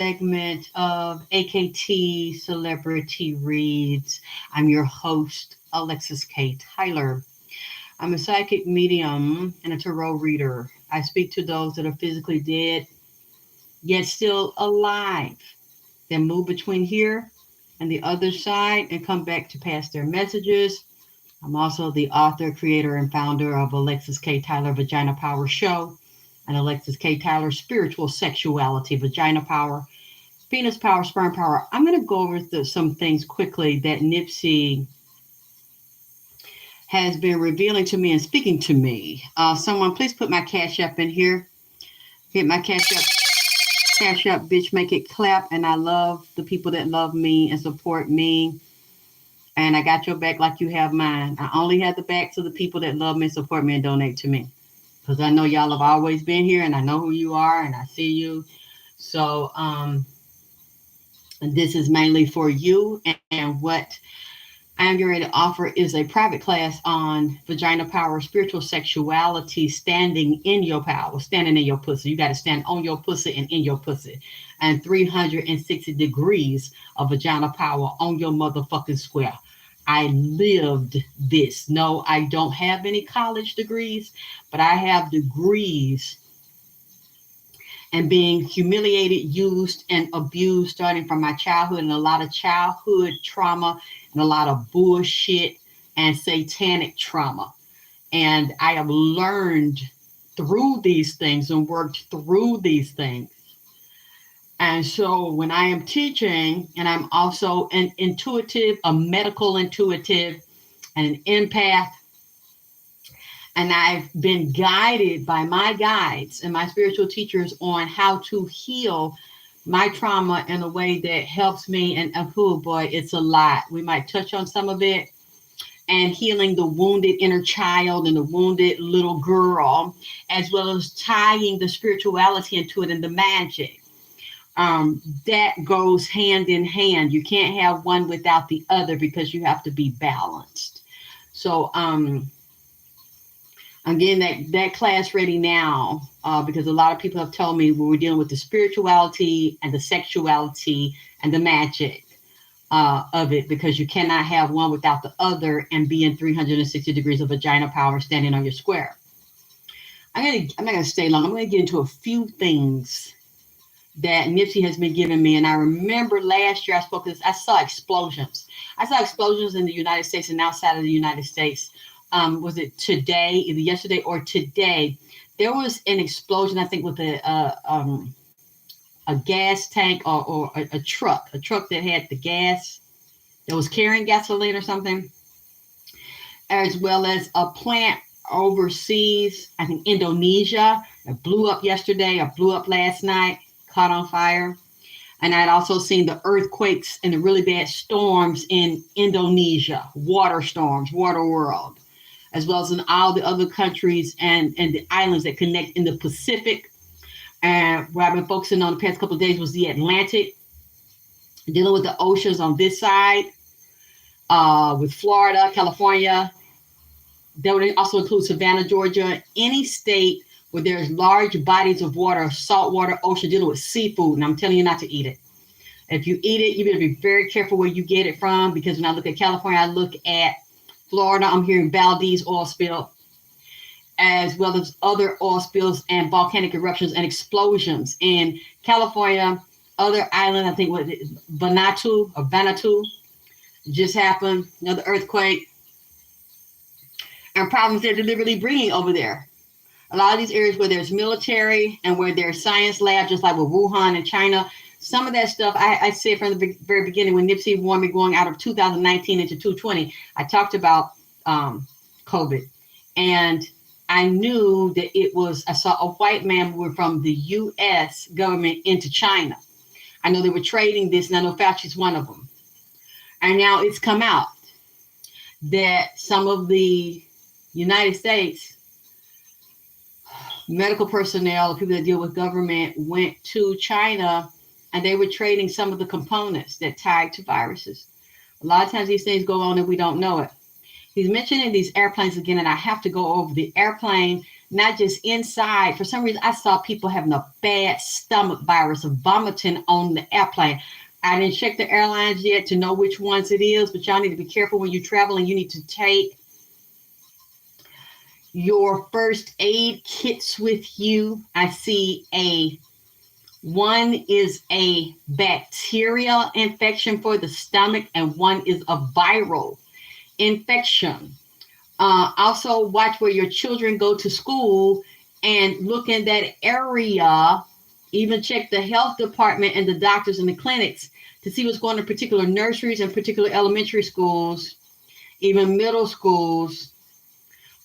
segment of AKT Celebrity Reads. I'm your host, Alexis K. Tyler. I'm a psychic medium and a tarot reader. I speak to those that are physically dead, yet still alive. They move between here and the other side and come back to pass their messages. I'm also the author, creator, and founder of Alexis K. Tyler Vagina Power Show and Alexis K. Tyler Spiritual Sexuality, Vagina Power, Penis Power, Sperm Power. I'm going to go over some things quickly that Nipsey has been revealing to me and speaking to me. Someone, please put my Cash App in here. Hit my Cash App. Cash App, bitch, make it clap. And I love the people that love me and support me. And I got your back like you have mine. I only have the backs of the people that love me, support me, and donate to me. Because I know y'all have always been here, and I know who you are, and I see you. So, and this is mainly for you. And what I'm getting ready to offer is a private class on vagina power, spiritual sexuality, standing in your power, standing in your pussy. You got to stand on your pussy and in your pussy. And 360 degrees of vagina power on your motherfucking square. I lived this. No, I don't have any college degrees, but I have degrees and being humiliated, used, and abused starting from my childhood, and a lot of childhood trauma and a lot of bullshit and satanic trauma. And I have learned through these things and worked through these things. And so when I am teaching, and I'm also an intuitive, a medical intuitive, and an empath, and I've been guided by my guides and my spiritual teachers on how to heal my trauma in a way that helps me. And oh boy, it's a lot. We might touch on some of it. And healing the wounded inner child and the wounded little girl, as well as tying the spirituality into it and the magic. That goes hand in hand. You can't have one without the other because you have to be balanced. So, I'm getting that class ready now because a lot of people have told me we're dealing with the spirituality and the sexuality and the magic of it, because you cannot have one without the other and be in 360 degrees of vagina power standing on your square. I'm not going to stay long. I'm going to get into a few things that Nipsey has been giving me. And I remember last year I saw explosions. I saw explosions in the United States and outside of the United States. Was it today, either yesterday or today? There was an explosion, I think, with a gas tank or a truck that had the gas that was carrying gasoline or something, as well as a plant overseas, I think Indonesia, that blew up yesterday or blew up last night, caught on fire. And I'd also seen the earthquakes and the really bad storms in Indonesia, water storms, water world, as well as in all the other countries and the islands that connect in the Pacific. And what I've been focusing on the past couple of days was the Atlantic, dealing with the oceans on this side, with Florida, California. That would also include Savannah, Georgia, any state where there's large bodies of water, saltwater ocean, dealing with seafood. And I'm telling you not to eat it. If you eat it, you better be very careful where you get it from, because when I look at California, I look at Florida, I'm hearing Valdez oil spill, as well as other oil spills and volcanic eruptions and explosions in California. Other island, I think, what Vanuatu just happened, another earthquake, and problems they're deliberately bringing over there. A lot of these areas where there's military and where there's science labs, just like with Wuhan and China, some of that stuff, I said from the very beginning when Nipsey warned me going out of 2019 into 2020, I talked about COVID. And I knew that I saw a white man move from the U.S. government into China. I know they were trading this, and I know Fauci's one of them. And now it's come out that some of the United States medical personnel, people that deal with government, went to China, and they were trading some of the components that tied to viruses. A lot of times these things go on and we don't know it. He's mentioning these airplanes again, and I have to go over the airplane not just inside. For some reason, I saw people having a bad stomach virus of vomiting on the airplane. I didn't check the airlines yet to know which ones it is, but y'all need to be careful when you travel, and you need to take your first aid kits with you. I see one is a bacterial infection for the stomach, and one is a viral infection. Also, watch where your children go to school and look in that area. Even check the health department and the doctors and the clinics to see what's going on in particular nurseries and particular elementary schools, even middle schools,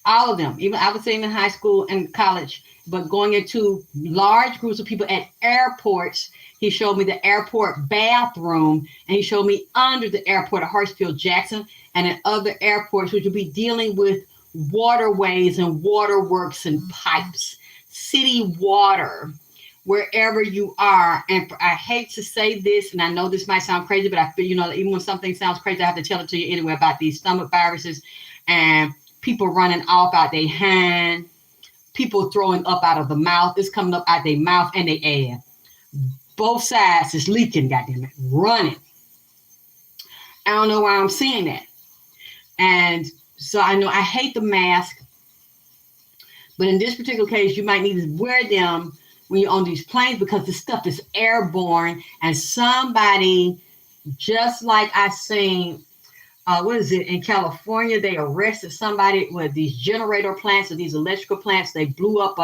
all of them. Even I would say even high school and college. But going into large groups of people at airports, he showed me the airport bathroom, and he showed me under the airport at Hartsfield Jackson and at other airports, which will be dealing with waterways and waterworks and pipes, city water, wherever you are. And I hate to say this, and I know this might sound crazy, but I feel, even when something sounds crazy, I have to tell it to you anyway about these stomach viruses and people running off out their hand, people throwing up out of the mouth. It's coming up out their mouth and their ass. Both sides is leaking, goddamn it, running. I don't know why I'm seeing that. And so I know I hate the mask, but in this particular case, you might need to wear them when you're on these planes because this stuff is airborne. And somebody, just like I seen, what is it, in California, they arrested somebody with these generator plants or these electrical plants. They blew up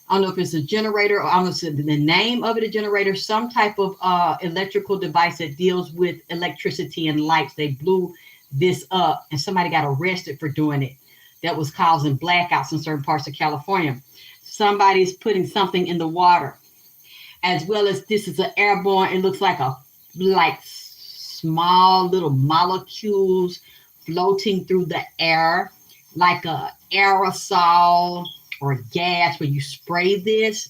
I don't know if it's a generator or I don't know if it's the name of it, a generator, some type of electrical device that deals with electricity and lights. They blew this up and somebody got arrested for doing it. That was causing blackouts in certain parts of California. Somebody's putting something in the water, as well as this is an airborne. It looks like small little molecules floating through the air, like a aerosol or gas where you spray this.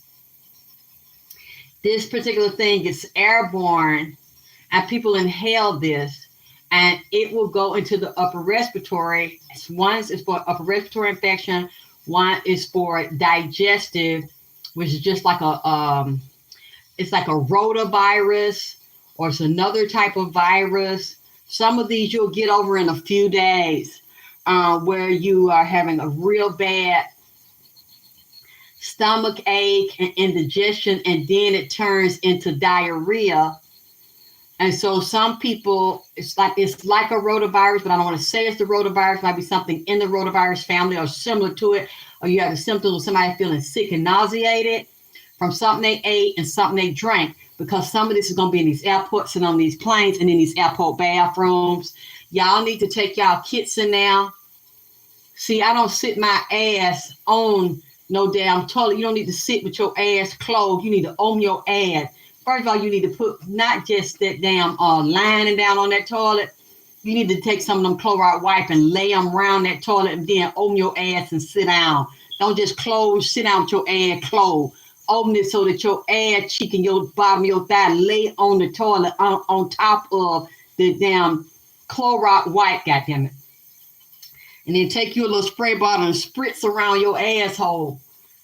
This particular thing is airborne, and people inhale this, and it will go into the upper respiratory. One is for upper respiratory infection. One is for digestive, which is just like it's like a rotavirus, or it's another type of virus. Some of these you'll get over in a few days, where you are having a real bad stomach ache and indigestion, and then it turns into diarrhea. And so some people, it's like a rotavirus, but I don't want to say it's the rotavirus. It might be something in the rotavirus family or similar to it, or you have the symptoms of somebody feeling sick and nauseated from something they ate and something they drank, because some of this is going to be in these airports and on these planes and in these airport bathrooms. Y'all need to take y'all kits in now. See, I don't sit my ass on no damn toilet. You don't need to sit with your ass closed. You need to own your ass. First of all, you need to put not just that damn lining down on that toilet. You need to take some of them Clorox wipe and lay them around that toilet and then open your ass and sit down. Don't just sit down with your ass closed. Open it so that your ass cheek and your bottom of your thigh lay on the toilet on top of the damn Clorox wipe, goddammit. And then take your little spray bottle and spritz around your asshole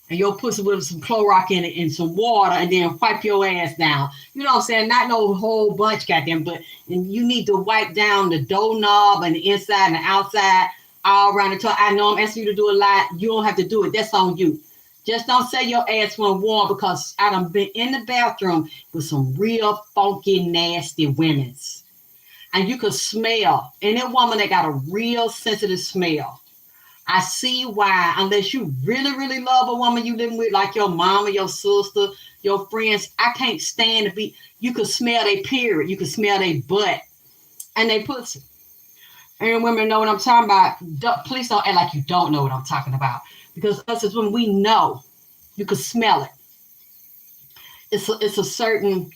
and your pussy with some Clorox in it and some water, and then wipe your ass down. You know what I'm saying? Not no whole bunch, goddamn, but you need to wipe down the doorknob and the inside and the outside all around the toilet. I know I'm asking you to do a lot. You don't have to do it. That's on you. Just don't say your ass went warm, because I done been in the bathroom with some real funky, nasty women's. And you could smell any woman that got a real sensitive smell. I see why, unless you really, really love a woman you living with, like your mama, your sister, your friends, I can't stand to be, you could smell their period, you could smell their butt and they pussy. And women know what I'm talking about. Please don't act like you don't know what I'm talking about, because us as women, we know. You could smell it. It's a certain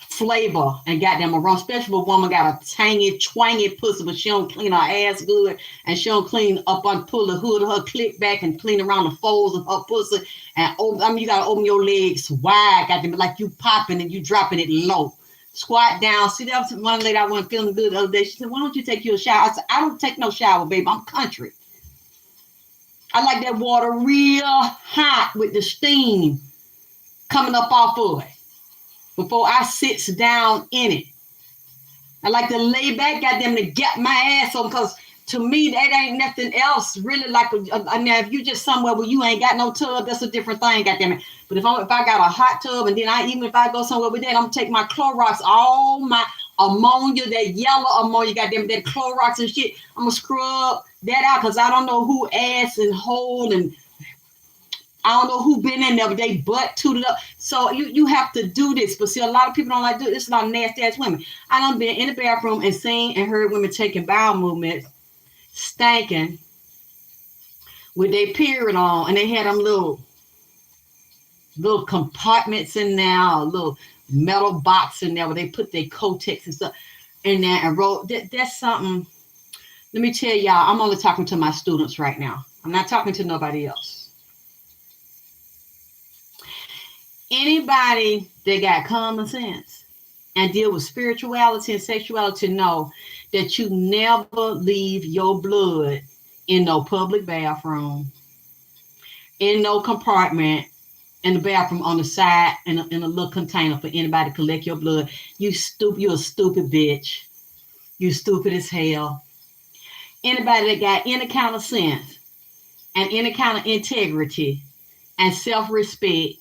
flavor and goddamn aroma. Especially if a woman got a tangy, twangy pussy, but she don't clean her ass good, and she don't clean up on, pull the hood of her clit back and clean around the folds of her pussy. And you gotta open your legs wide, goddamn, like you popping and you dropping it low. Squat down. See, that was one lady I wasn't feeling good the other day. She said, "Why don't you take your shower?" I said, "I don't take no shower, baby. I'm country. I like that water real hot with the steam coming up off of it before I sits down in it. I like to lay back, goddamn, to get my ass on, because to me, that ain't nothing else really like, I mean, if you just somewhere where you ain't got no tub, that's a different thing, goddamn it. But if I got a hot tub, and then even if I go somewhere with that, I'm gonna take my Clorox, all my ammonia, that yellow ammonia, goddamn, that Clorox and shit, I'm gonna scrub that out, because I don't know who ass and hole, and I don't know who been in there, but they butt tooted up. So you have to do this. But see, a lot of people don't like to do this. It's a lot of nasty ass women. I done been in the bathroom and seen and heard women taking bowel movements, stanking, with their period on, and they had them little compartments in there, a little metal box in there where they put their Kotex and stuff in there and wrote. That's something. Let me tell y'all, I'm only talking to my students right now. I'm not talking to nobody else. Anybody that got common sense and deal with spirituality and sexuality know that you never leave your blood in no public bathroom, in no compartment, in the bathroom on the side, in a little container for anybody to collect your blood. You're a stupid bitch. You stupid as hell. Anybody that got any kind of sense and any kind of integrity and self-respect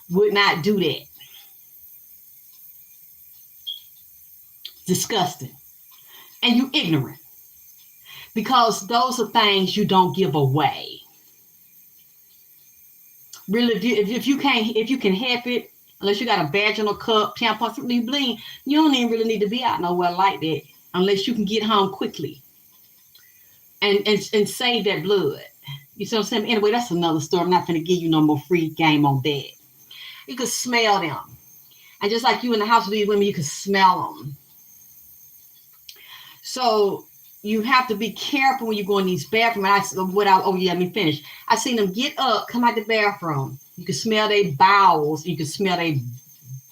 would not do that. Disgusting. And you ignorant. Because those are things you don't give away. Really, if you can help it, unless you got a vaginal cup, tampon, something you bleed, you don't even really need to be out nowhere like that, unless you can get home quickly and save that blood. You see what I'm saying? Anyway, that's another story. I'm not going to give you no more free game on that. You could smell them. And just like you in the house with these women, you could smell them. So you have to be careful when you go in these bathrooms. Let me finish. I seen them get up, come out the bathroom. You can smell their bowels. You can smell their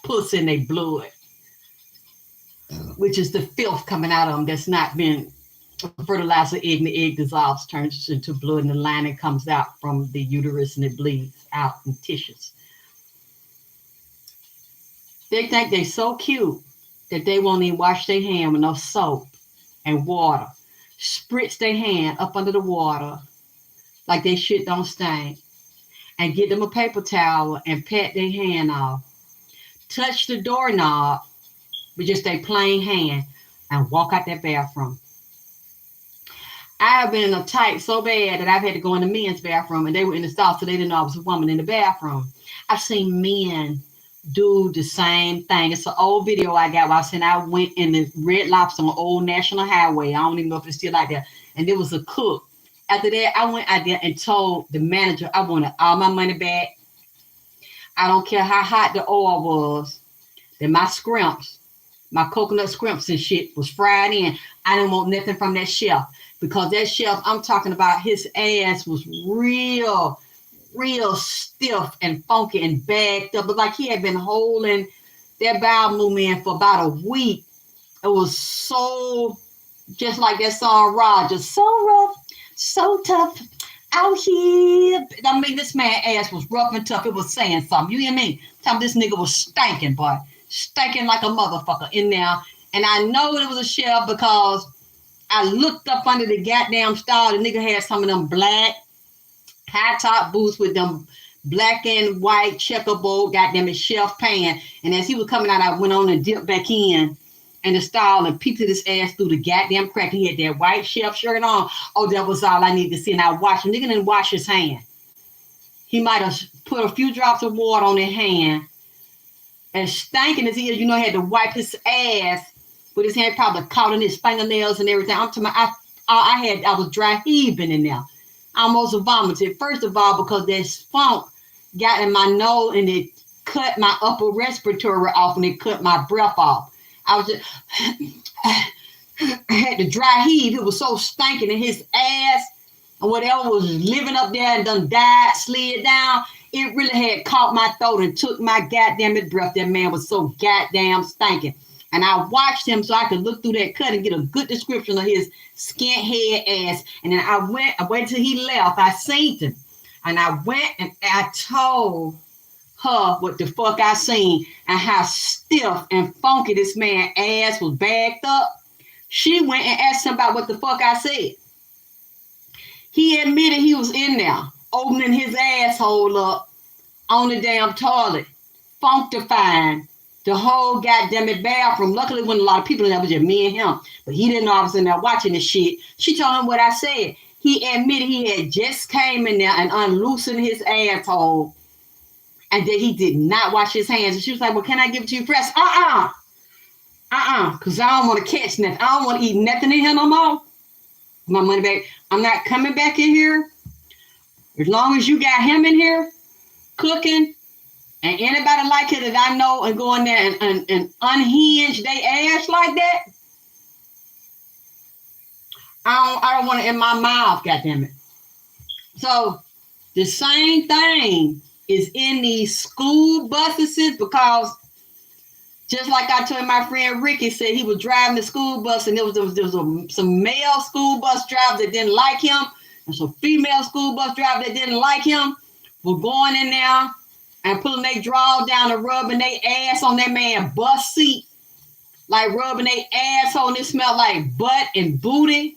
pussy and their blood, which is the filth coming out of them that's not been fertilized egg, and the egg dissolves, turns into blood, and the lining comes out from the uterus and it bleeds out in tissues. They think they're so cute that they won't even wash their hand with no soap and water. Spritz their hand up under the water like they shit don't stink. And get them a paper towel and pat their hand off. Touch the doorknob with just a plain hand and walk out that bathroom. I have been in a tight so bad that I've had to go in the men's bathroom, and they were in the stall, so they didn't know I was a woman in the bathroom. I've seen men do the same thing. It's an old video I got while I went in the Red Lobster on Old National Highway. I don't even know if it's still like that. And there was a cook. After that, I went out there and told the manager I wanted all my money back. I don't care how hot the oil was. That my scrimps, my coconut scrimps and shit was fried in. I didn't want nothing from that chef, because that chef I'm talking about, his ass was real stiff and funky and bagged up. But like he had been holding that bowel movement for about a week. It was so, just like that song Roger, so rough, so tough out here. I mean, this man's ass was rough and tough. It was saying something. You hear me? Tell me this nigga was stinking, boy. Stinking like a motherfucker in there. And I know it was a chef because I looked up under the goddamn stall. The nigga had some of them black high top boots with them black and white checkerboard goddamn it chef pan. And as he was coming out, I went on and dipped back in the stall and peeked at his ass through the goddamn crack. He had that white chef shirt on. Oh, that was all I needed to see. And I watched him. Nigga didn't wash his hand. He might have put a few drops of water on his hand and stanking as he is, he had to wipe his ass with his hand, probably caught in his fingernails and everything. I'm talking about, I was dry heaving in there. I almost vomited. First of all, because that funk got in my nose and it cut my upper respiratory off and it cut my breath off. I was just had to dry heave. It was so stinking in his ass and whatever was living up there and done died, slid down. It really had caught my throat and took my goddamn breath. That man was so goddamn stinking. And I watched him so I could look through that cut and get a good description of his skint head ass. And then I waited till he left. I seen him. And I went and I told her what the fuck I seen and how stiff and funky this man's ass was bagged up. She went and asked him about what the fuck I said. He admitted he was in there, opening his asshole up on the damn toilet, functifying the whole goddamn bathroom. Luckily, when a lot of people in there, was just me and him. But he didn't know I was in there watching this shit. She told him what I said. He admitted he had just came in there and unloosened his asshole, and that he did not wash his hands. And she was like, well, can I give it to you fresh? Because I don't want to catch nothing. I don't want to eat nothing in here no more. My money back. I'm not coming back in here. As long as you got him in here cooking, and anybody like it that I know and go in there and unhinge they ass like that, I don't want it in my mouth, goddammit. So the same thing is in these school buses, because just like I told my friend Ricky, said he was driving the school bus and there was some male school bus drivers that didn't like him and some female school bus drivers that didn't like him were going in there and pulling their drawers down and rubbing their ass on that man's bus seat, like rubbing their asshole, and it smelled like butt and booty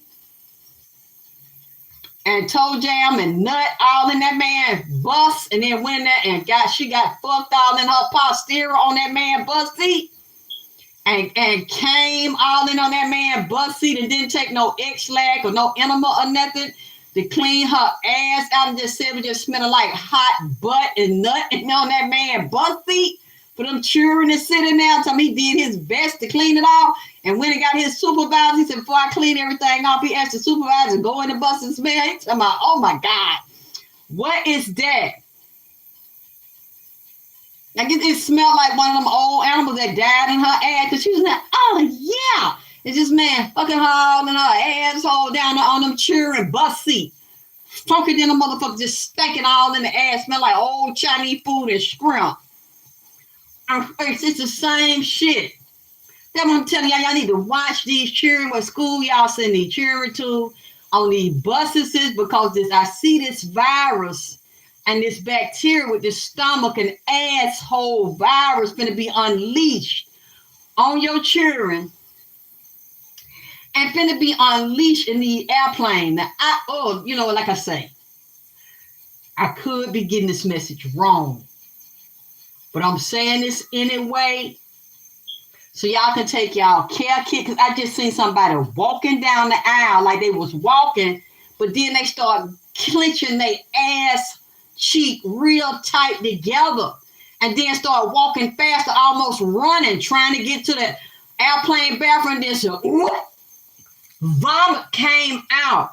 and toe jam and nut all in that man's bus, and then went in there and she got fucked all in her posterior on that man's bus seat, and came all in on that man's bus seat and didn't take no X-Lac or no enema or nothing to clean her ass out, and just said it just smelling like hot butt and nut and on that man's bus seat. For them children to sit in there, he did his best to clean it off. And when he got his supervisor, he said, before I clean everything off, he asked the supervisor to go in the bus and smell. He's talking about, oh my God, what is that? Like it smelled like one of them old animals that died in her ass. And she was like, oh yeah. It's this man fucking her all in her asshole down there on them children bus seat. Funky than a motherfucker, just stinking all in the ass, smell like old Chinese food and shrimp. It's the same shit. That's what I'm telling y'all. Y'all need to watch these children. What school y'all send these children to on these buses, because I see this virus and this bacteria with this stomach and asshole virus going to be unleashed on your children and finna be unleashed in the airplane. Now, like I say, I could be getting this message wrong, but I'm saying this anyway, so y'all can take y'all care kit, because I just seen somebody walking down the aisle like they was walking, but then they start clenching their ass cheek real tight together, and then start walking faster, almost running, trying to get to the airplane bathroom. Then so vomit came out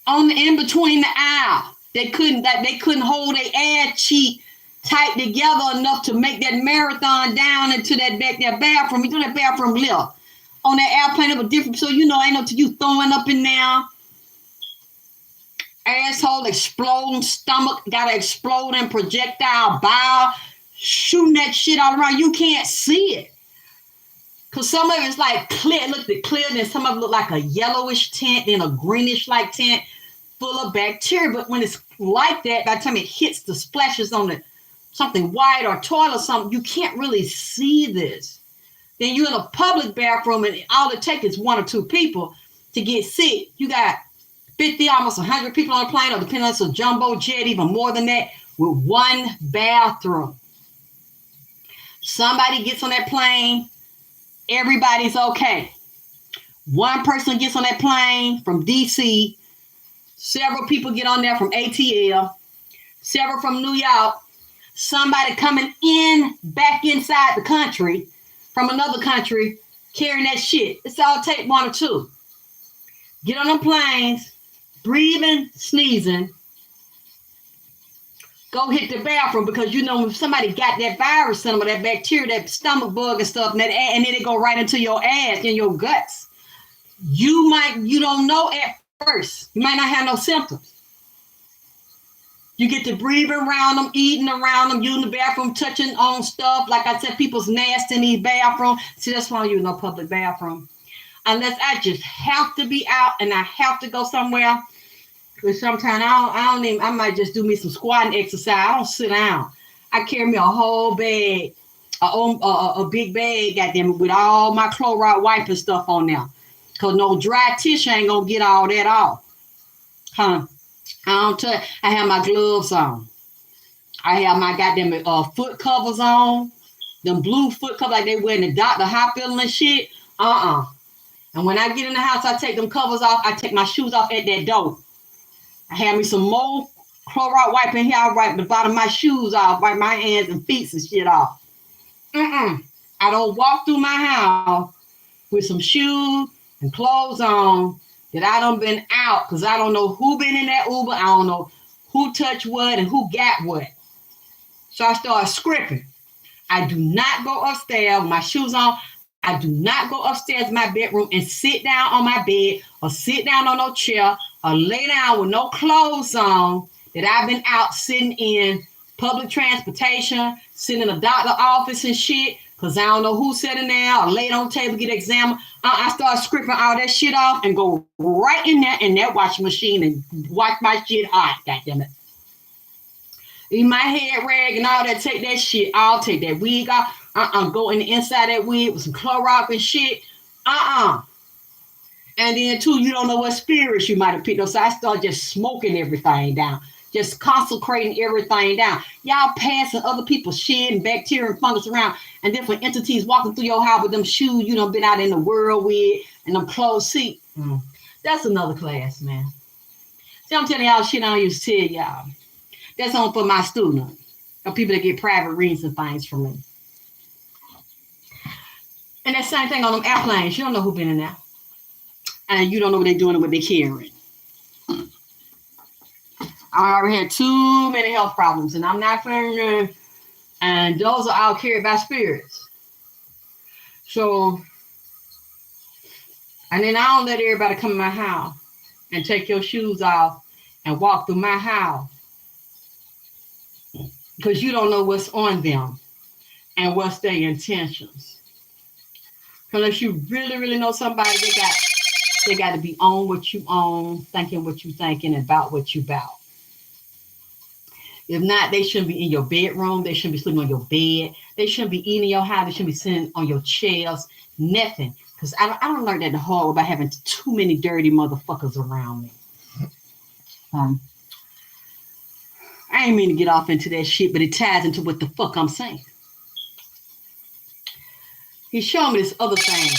in between the aisle. They couldn't hold their ass cheek tight together enough to make that marathon down into that bathroom. Into that bathroom left on that airplane. It was different. So ain't no to you throwing up in there. Asshole exploding, stomach got an exploding projectile bile, shooting that shit all around. You can't see it. Because some of it's like clear, look the clear, and some of it look like a yellowish tint, then a greenish like tint full of bacteria. But when it's like that, by the time it hits the splashes on it, something white or toilet or something, you can't really see this. Then you're in a public bathroom and all it takes is one or two people to get sick. You got 50, almost 100 people on a plane, or depending on it's a jumbo jet, even more than that, with one bathroom. Somebody gets on that plane, everybody's okay. One person gets on that plane from DC, several people get on there from ATL, several from New York, somebody coming back inside the country from another country carrying that shit. It's all take one or two. Get on them planes, breathing, sneezing, go hit the bathroom, because when somebody got that virus in them, or that bacteria, that stomach bug and stuff, and then it go right into your ass and your guts. You don't know at first. You might not have no symptoms. You get to breathe around them, eating around them, using the bathroom, touching on stuff. Like I said, people's nasty in these bathrooms. See, that's why I don't use no public bathroom. Unless I just have to be out and I have to go somewhere. But sometimes I might just do me some squatting exercise. I don't sit down. I carry me a whole bag, a big bag, goddamn it, with all my Clorox wiping stuff on there. Because no dry tissue ain't going to get all that off. Huh? I have my gloves on. I have my goddamn foot covers on. Them blue foot covers like they wear in the doctor hospital and shit. And when I get in the house, I take them covers off. I take my shoes off at that door. I have me some more Clorox wiping here. I wipe the bottom of my shoes off, wipe my hands and feet and shit off. I don't walk through my house with some shoes and clothes on that I done been out because I don't know who been in that Uber. I don't know who touched what and who got what. So I started scripting. I do not go upstairs with my shoes on. I do not go upstairs in my bedroom and sit down on my bed or sit down on no chair or lay down with no clothes on that I've been out sitting in public transportation, sitting in a doctor office and shit, because I don't know who's sitting there or laid on the table, get examined. I start scripting all that shit off and go right in that washing machine and wash my shit hot, goddammit. Leave my head rag and all that, take that shit off, take that wig off. Go in the inside of that wig with some Clorox and shit. And then too, you don't know what spirits you might have picked up. So I start just smoking everything down, just consecrating everything down. Y'all passing other people's shit and bacteria and fungus around, and different entities walking through your house with them shoes you done been out in the world with and them clothes seat. That's another class, man. See, I'm telling y'all shit I don't used to tell y'all. That's only for my students or people that get private readings and things from me. And that same thing on them airplanes. You don't know who been in there. And you don't know what they're doing and what they're carrying. I already had too many health problems, and I'm not feeling good. And those are all carried by spirits. So, and then I don't let everybody come in my house and take your shoes off and walk through my house. Because you don't know what's on them and what's their intentions. Unless you really, really know somebody, they got to be on what you own, thinking what you thinking, about what you about. If not, they shouldn't be in your bedroom. They shouldn't be sleeping on your bed. They shouldn't be eating your house. They shouldn't be sitting on your chairs. Nothing. Because I don't learn that the hard way by having too many dirty motherfuckers around me. I ain't mean to get off into that shit, but it ties into what the fuck I'm saying. He showed me this other thing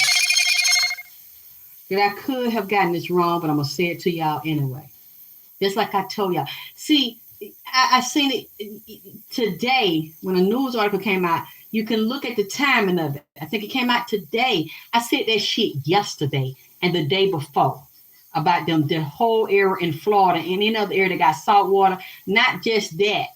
that I could have gotten this wrong, but I'm going to say it to y'all anyway. Just like I told y'all. See, I seen it today when a news article came out. You can look at the timing of it. I think it came out today. I said that shit yesterday and the day before about them, the whole area in Florida and any other area that got salt water. Not just that.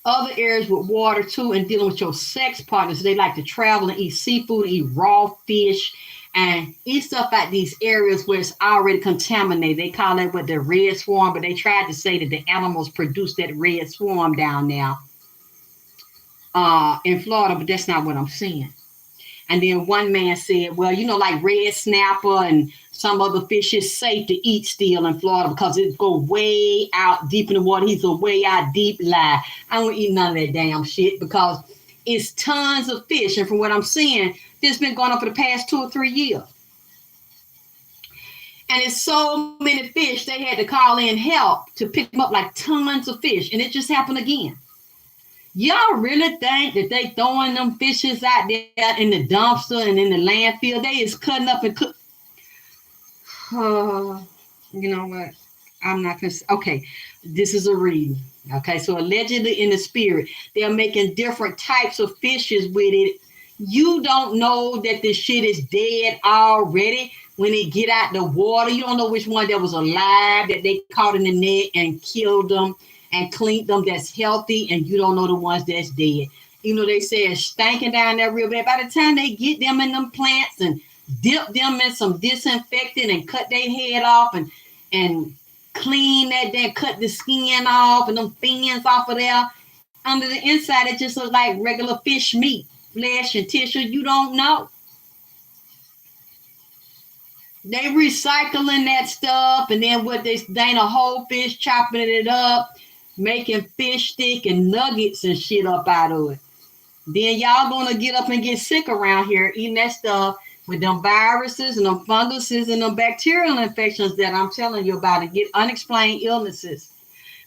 Other areas with water too, and dealing with your sex partners. They like to travel and eat seafood, eat raw fish, and eat stuff at these areas where it's already contaminated. They call it the red swarm, but they tried to say that the animals produce that red swarm down there in Florida, but that's not what I'm seeing. And then one man said, well, like red snapper and some other fish is safe to eat still in Florida because it go way out deep in the water. He's a way out deep lie. I don't eat none of that damn shit because it's tons of fish. And from what I'm seeing, this been going on for the past 2 or 3 years. And it's so many fish, they had to call in help to pick them up, like tons of fish. And it just happened again. Y'all really think that they throwing them fishes out there in the dumpster and in the landfill? They is cutting up and cook. You know what? I'm not going to. Okay, this is a reading. Okay, so allegedly in the spirit, they're making different types of fishes with it. You don't know that this shit is dead already when it get out the water. You don't know which one that was alive that they caught in the net and killed them and cleaned them that's healthy, and you don't know the ones that's dead. They say it's stinking down there real bad. By the time they get them in them plants and dip them in some disinfectant and cut their head off and clean that, then cut the skin off and them fins off of there. Under the inside, it just looks like regular fish meat, flesh and tissue. You don't know. They recycling that stuff, and then what they ain't a whole fish, chopping it up, making fish stick and nuggets and shit up out of it. Then y'all gonna get up and get sick around here eating that stuff with them viruses and them funguses and them bacterial infections that I'm telling you about, and get unexplained illnesses,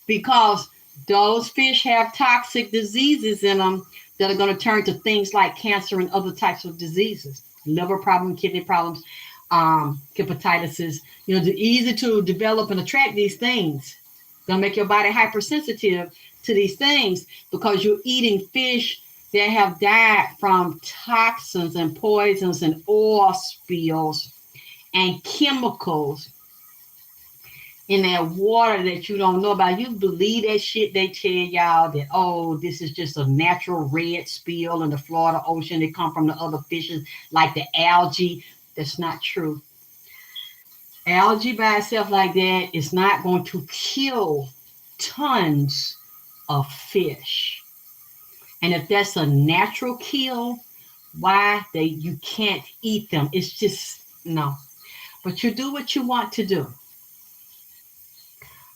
because those fish have toxic diseases in them that are going to turn to things like cancer and other types of diseases, liver problems, kidney problems, hepatitis. You know, they're easy to develop and attract these things. Gonna make your body hypersensitive to these things because you're eating fish that have died from toxins and poisons and oil spills and chemicals in that water that you don't know about. You believe that shit they tell y'all that, oh, this is just a natural red spill in the Florida Ocean. They come from the other fishes like the algae. That's not true. Algae by itself like that is not going to kill tons of fish. And if that's a natural kill, why you can't eat them? It's just no. But you do what you want to do.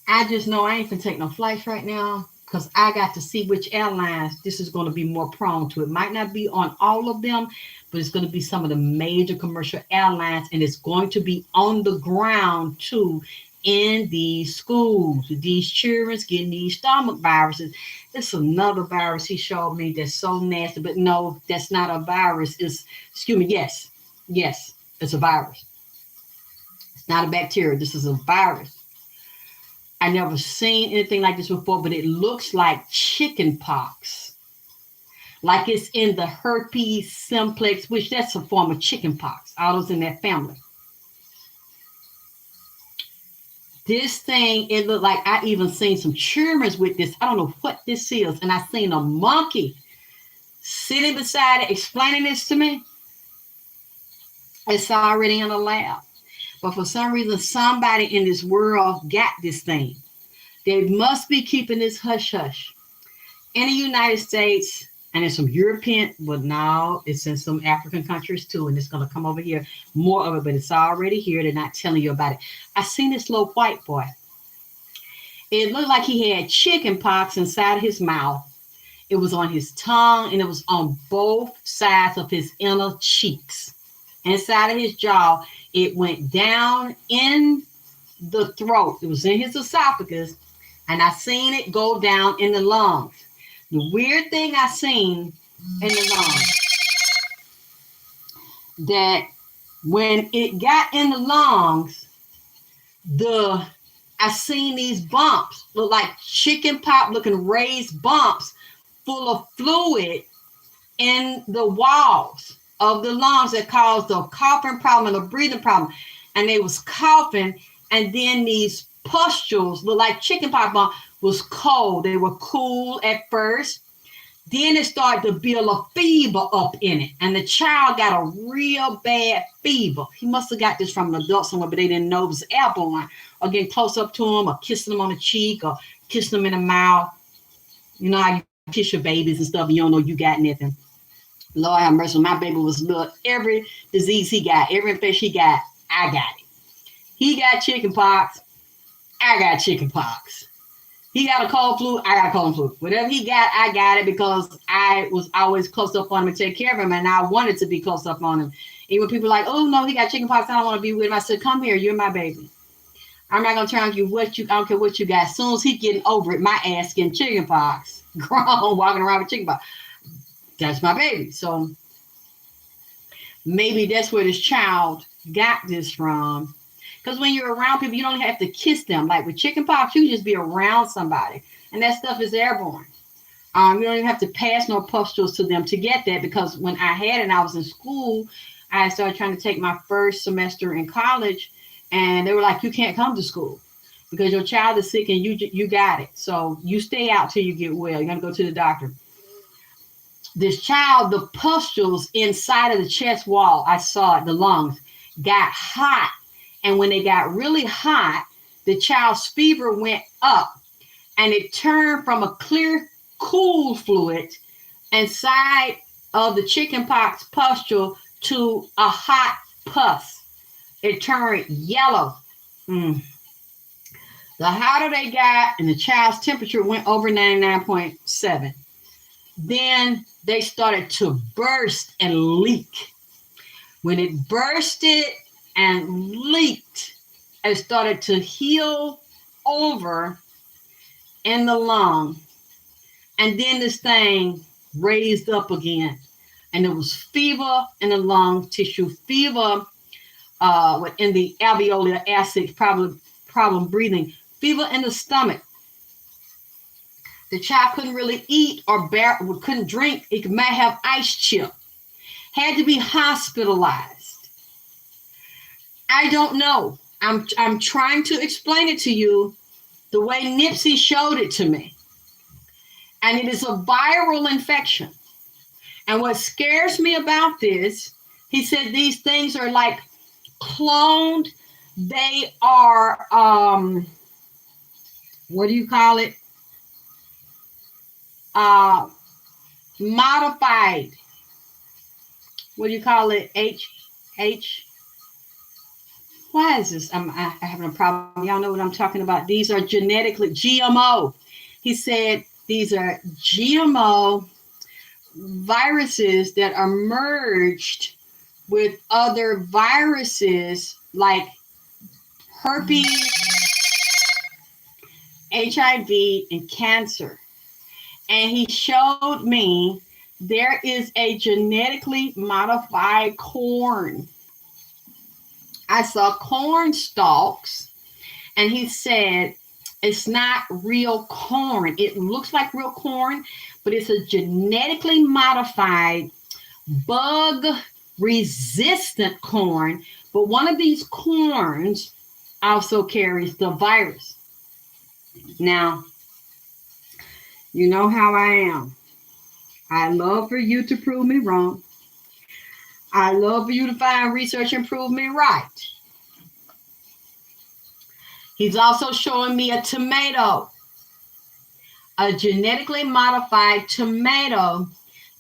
I just know I ain't gonna take no flights right now because I got to see which airlines this is going to be more prone to. It might not be on all of them, but it's going to be some of the major commercial airlines, and it's going to be on the ground too in these schools. These children's getting these stomach viruses. It's another virus he showed me that's so nasty, but no, that's not a virus. Yes, it's a virus. It's not a bacteria. This is a virus. I never seen anything like this before, but it looks like chicken pox. Like it's in the herpes simplex, which that's a form of chicken pox. All those in that family. This thing, it looked like I even seen some children with this. I don't know what this is. And I seen a monkey sitting beside it explaining this to me. It's already in the lab. But for some reason, somebody in this world got this thing. They must be keeping this hush-hush. In the United States, and in some European, but now it's in some African countries too, and it's going to come over here, more of it, but it's already here. They're not telling you about it. I seen this little white boy. It looked like he had chicken pox inside his mouth. It was on his tongue, and it was on both sides of his inner cheeks. Inside of his jaw, it went down in the throat. It was in his esophagus, and I seen it go down in the lungs. The weird thing I seen in the lungs, that when it got in the lungs, I seen these bumps, look like chicken pop looking raised bumps full of fluid in the walls of the lungs that caused a coughing problem and a breathing problem. And they was coughing, and then these pustules, look like chicken pox bump, was cold. They were cool at first. Then it started to build a fever up in it. And the child got a real bad fever. He must have got this from an adult somewhere, but they didn't know it was airborne. Or getting close up to him, or kissing him on the cheek, or kissing him in the mouth. You know how you kiss your babies and stuff, and you don't know you got nothing. Lord have mercy. My baby was little. Every disease he got, every infection he got, I got it. He got chicken pox. I got chicken pox. He got a cold flu. I got a cold flu. Whatever he got, I got it because I was always close up on him and take care of him, and I wanted to be close up on him. Even people like, oh no, he got chicken pox. I don't want to be with him. I said, come here. You're my baby. I'm not gonna try on you I don't care what you got. As soon as he getting over it, my ass getting chicken pox. Grown, walking around with chicken pox. That's my baby. So maybe that's where this child got this from. Because when you're around people, you don't have to kiss them. Like with chicken pox, you just be around somebody. And that stuff is airborne. You don't even have to pass no pustules to them to get that. Because when I had it and I was in school, I started trying to take my first semester in college. And they were like, you can't come to school because your child is sick and you got it. So you stay out till you get well. You're going to go to the doctor. This child, the pustules inside of the chest wall, I saw it, the lungs, got hot. And when they got really hot, the child's fever went up, and it turned from a clear, cool fluid inside of the chickenpox pustule to a hot pus. It turned yellow. The hotter they got, and the child's temperature went over 99.7. Then they started to burst and leak. When it bursted and leaked, it started to heal over in the lung. And then this thing raised up again. And there was fever in the lung tissue, fever in the alveolar acid, problem breathing, fever in the stomach. The child couldn't really eat or couldn't drink. It might have ice chip. Had to be hospitalized. I don't know. I'm trying to explain it to you the way Nipsey showed it to me. And it is a viral infection. And what scares me about this, he said these things are like cloned. They are, what do you call it? Modified. What do you call it? Why is this? I'm having a problem. Y'all know what I'm talking about. These are genetically GMO. He said these are GMO viruses that are merged with other viruses like herpes, HIV, and cancer. And he showed me there is a genetically modified corn. I saw corn stalks, and he said it's not real corn. It looks like real corn, but it's a genetically modified bug-resistant corn. But one of these corns also carries the virus. Now, you know how I am. I love for you to prove me wrong. I love for you to find research and prove me right. He's also showing me a tomato, a genetically modified tomato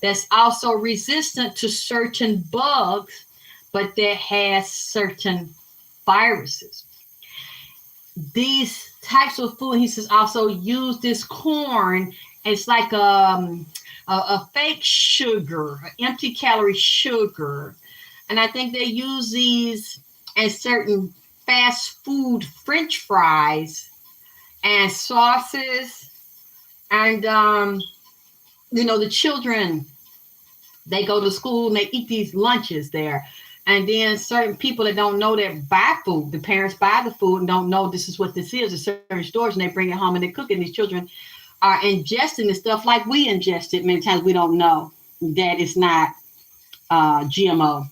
that's also resistant to certain bugs, but that has certain viruses. These types of food, he says, also use this corn. It's like a fake sugar, an empty calorie sugar. And I think they use these as certain fast food French fries and sauces. And, the children, they go to school and they eat these lunches there. And then certain people that don't know that buy food, the parents buy the food and don't know this is what this is at certain stores, and they bring it home and they cook it. And these children are ingesting this stuff like we ingest it. Many times we don't know that it's not GMO.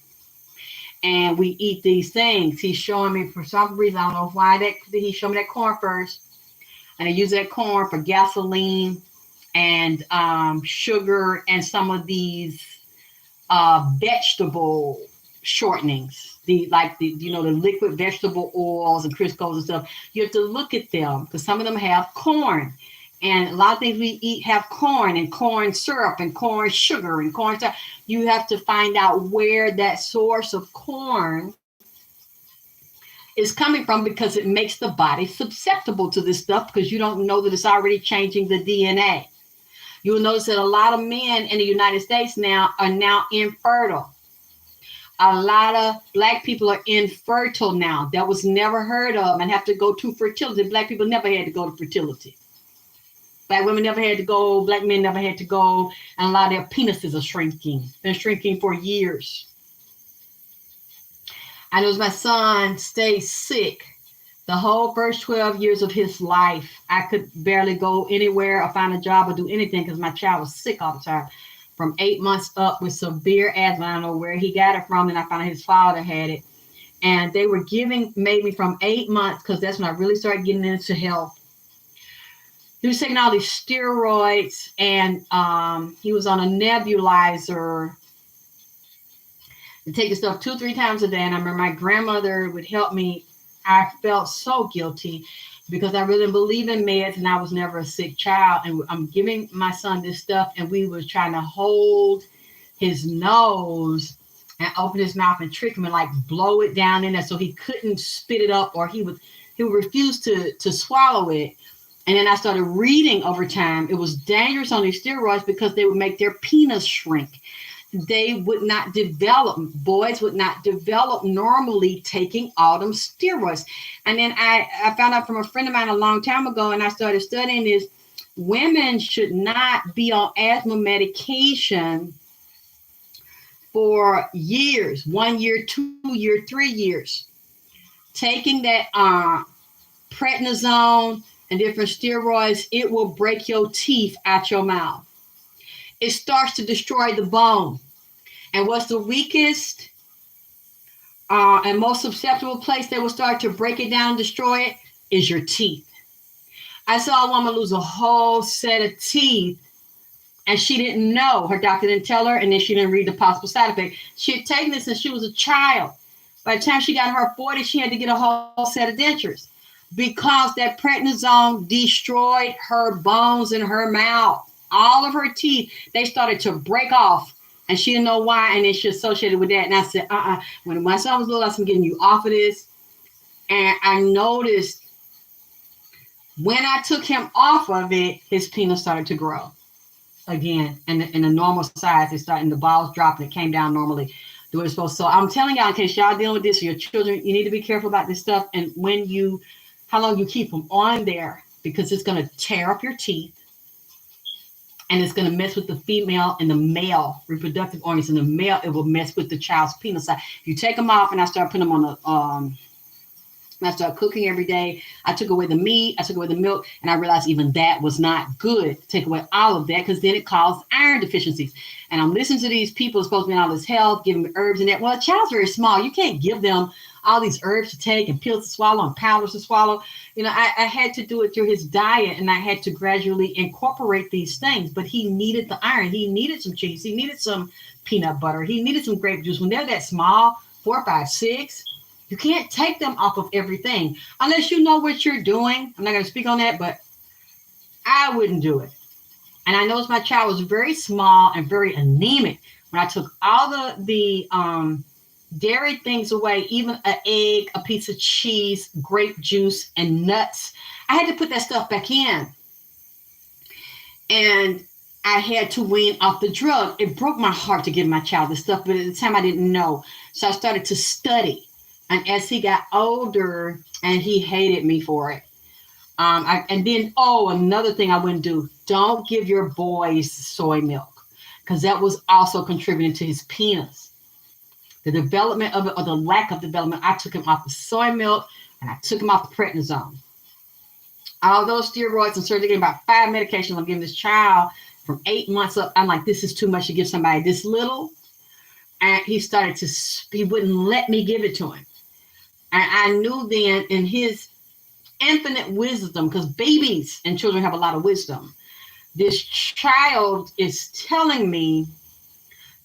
And we eat these things. He's showing me for some reason, I don't know why he showed me that corn first. And they use that corn for gasoline and sugar and some of these vegetable shortenings, the liquid vegetable oils and Crisco's and stuff. You have to look at them because some of them have corn, and a lot of things we eat have corn and corn syrup and corn sugar and corn stuff. You have to find out where that source of corn is coming from, because it makes the body susceptible to this stuff, because you don't know that it's already changing the DNA. You will notice that a lot of men in the United States now are infertile. A lot of Black people are infertile now. That was never heard of and have to go to fertility. Black people never had to go to fertility. Black women never had to go. Black men never had to go. And a lot of their penises are shrinking. Been shrinking for years. I know my son stayed sick the whole first 12 years of his life. I could barely go anywhere or find a job or do anything because my child was sick all the time. From 8 months up with severe asthma. I don't know where he got it from. And I found out his father had it. And they were giving maybe from 8 months, because that's when I really started getting into health. He was taking all these steroids, and he was on a nebulizer and taking stuff 2-3 times a day. And I remember my grandmother would help me I felt so guilty because I really believe in meds and I was never a sick child. And I'm giving my son this stuff, and we was trying to hold his nose and open his mouth and trick him and like blow it down in there so he couldn't spit it up, or he would refuse to swallow it. And then I started reading over time. It was dangerous on these steroids because they would make their penis shrink. They would not develop, boys would not develop normally taking all them steroids. And then I found out from a friend of mine a long time ago, and I started studying this. Women should not be on asthma medication for years, 1 year, 2 year, 3 years. Taking that prednisone and different steroids, it will break your teeth out your mouth. It starts to destroy the bone. And what's the weakest and most susceptible place that will start to break it down and destroy it is your teeth. I saw a woman lose a whole set of teeth, and she didn't know. Her doctor didn't tell her, and then she didn't read the possible side effect. She had taken this since she was a child. By the time she got in her 40s, she had to get a whole set of dentures because that prednisone destroyed her bones in her mouth. All of her teeth, they started to break off, and she didn't know why, and then she associated with that. And I said, when my son was little, I said, I'm getting you off of this. And I noticed when I took him off of it, his penis started to grow again, and in a normal size. It started, and the balls dropped, and it came down normally the way it's supposed to. So I'm telling y'all, in case y'all dealing with this or your children, you need to be careful about this stuff, and how long you keep them on there, because it's going to tear up your teeth, and it's going to mess with the female and the male reproductive organs. In the male, it will mess with the child's penis side. If you take them off, and I start putting them on the I started cooking every day. I took away the meat, I took away the milk, and I realized even that was not good to take away all of that, because then it caused iron deficiencies. And I'm listening to these people supposed to be in all this health, giving them herbs and that. Well, a child's very small. You can't give them all these herbs to take and pills to swallow and powders to swallow. You know, I had to do it through his diet, and I had to gradually incorporate these things. But he needed the iron. He needed some cheese. He needed some peanut butter. He needed some grape juice. When they're that small, 4, 5, 6, you can't take them off of everything unless you know what you're doing. I'm not going to speak on that, but I wouldn't do it. And I noticed my child was very small and very anemic. When I took all the dairy things away, even an egg, a piece of cheese, grape juice, and nuts, I had to put that stuff back in. And I had to wean off the drug. It broke my heart to give my child this stuff, but at the time I didn't know. So I started to study. And as he got older, and he hated me for it. Another thing I wouldn't do, don't give your boys soy milk, because that was also contributing to his penis. The development of it, or the lack of development, I took him off the soy milk, and I took him off the prednisone. All those steroids and surgery, about 5 medications I'm giving this child from 8 months up. I'm like, this is too much to give somebody this little. And he wouldn't let me give it to him. And I knew then, in his infinite wisdom, because babies and children have a lot of wisdom, this child is telling me,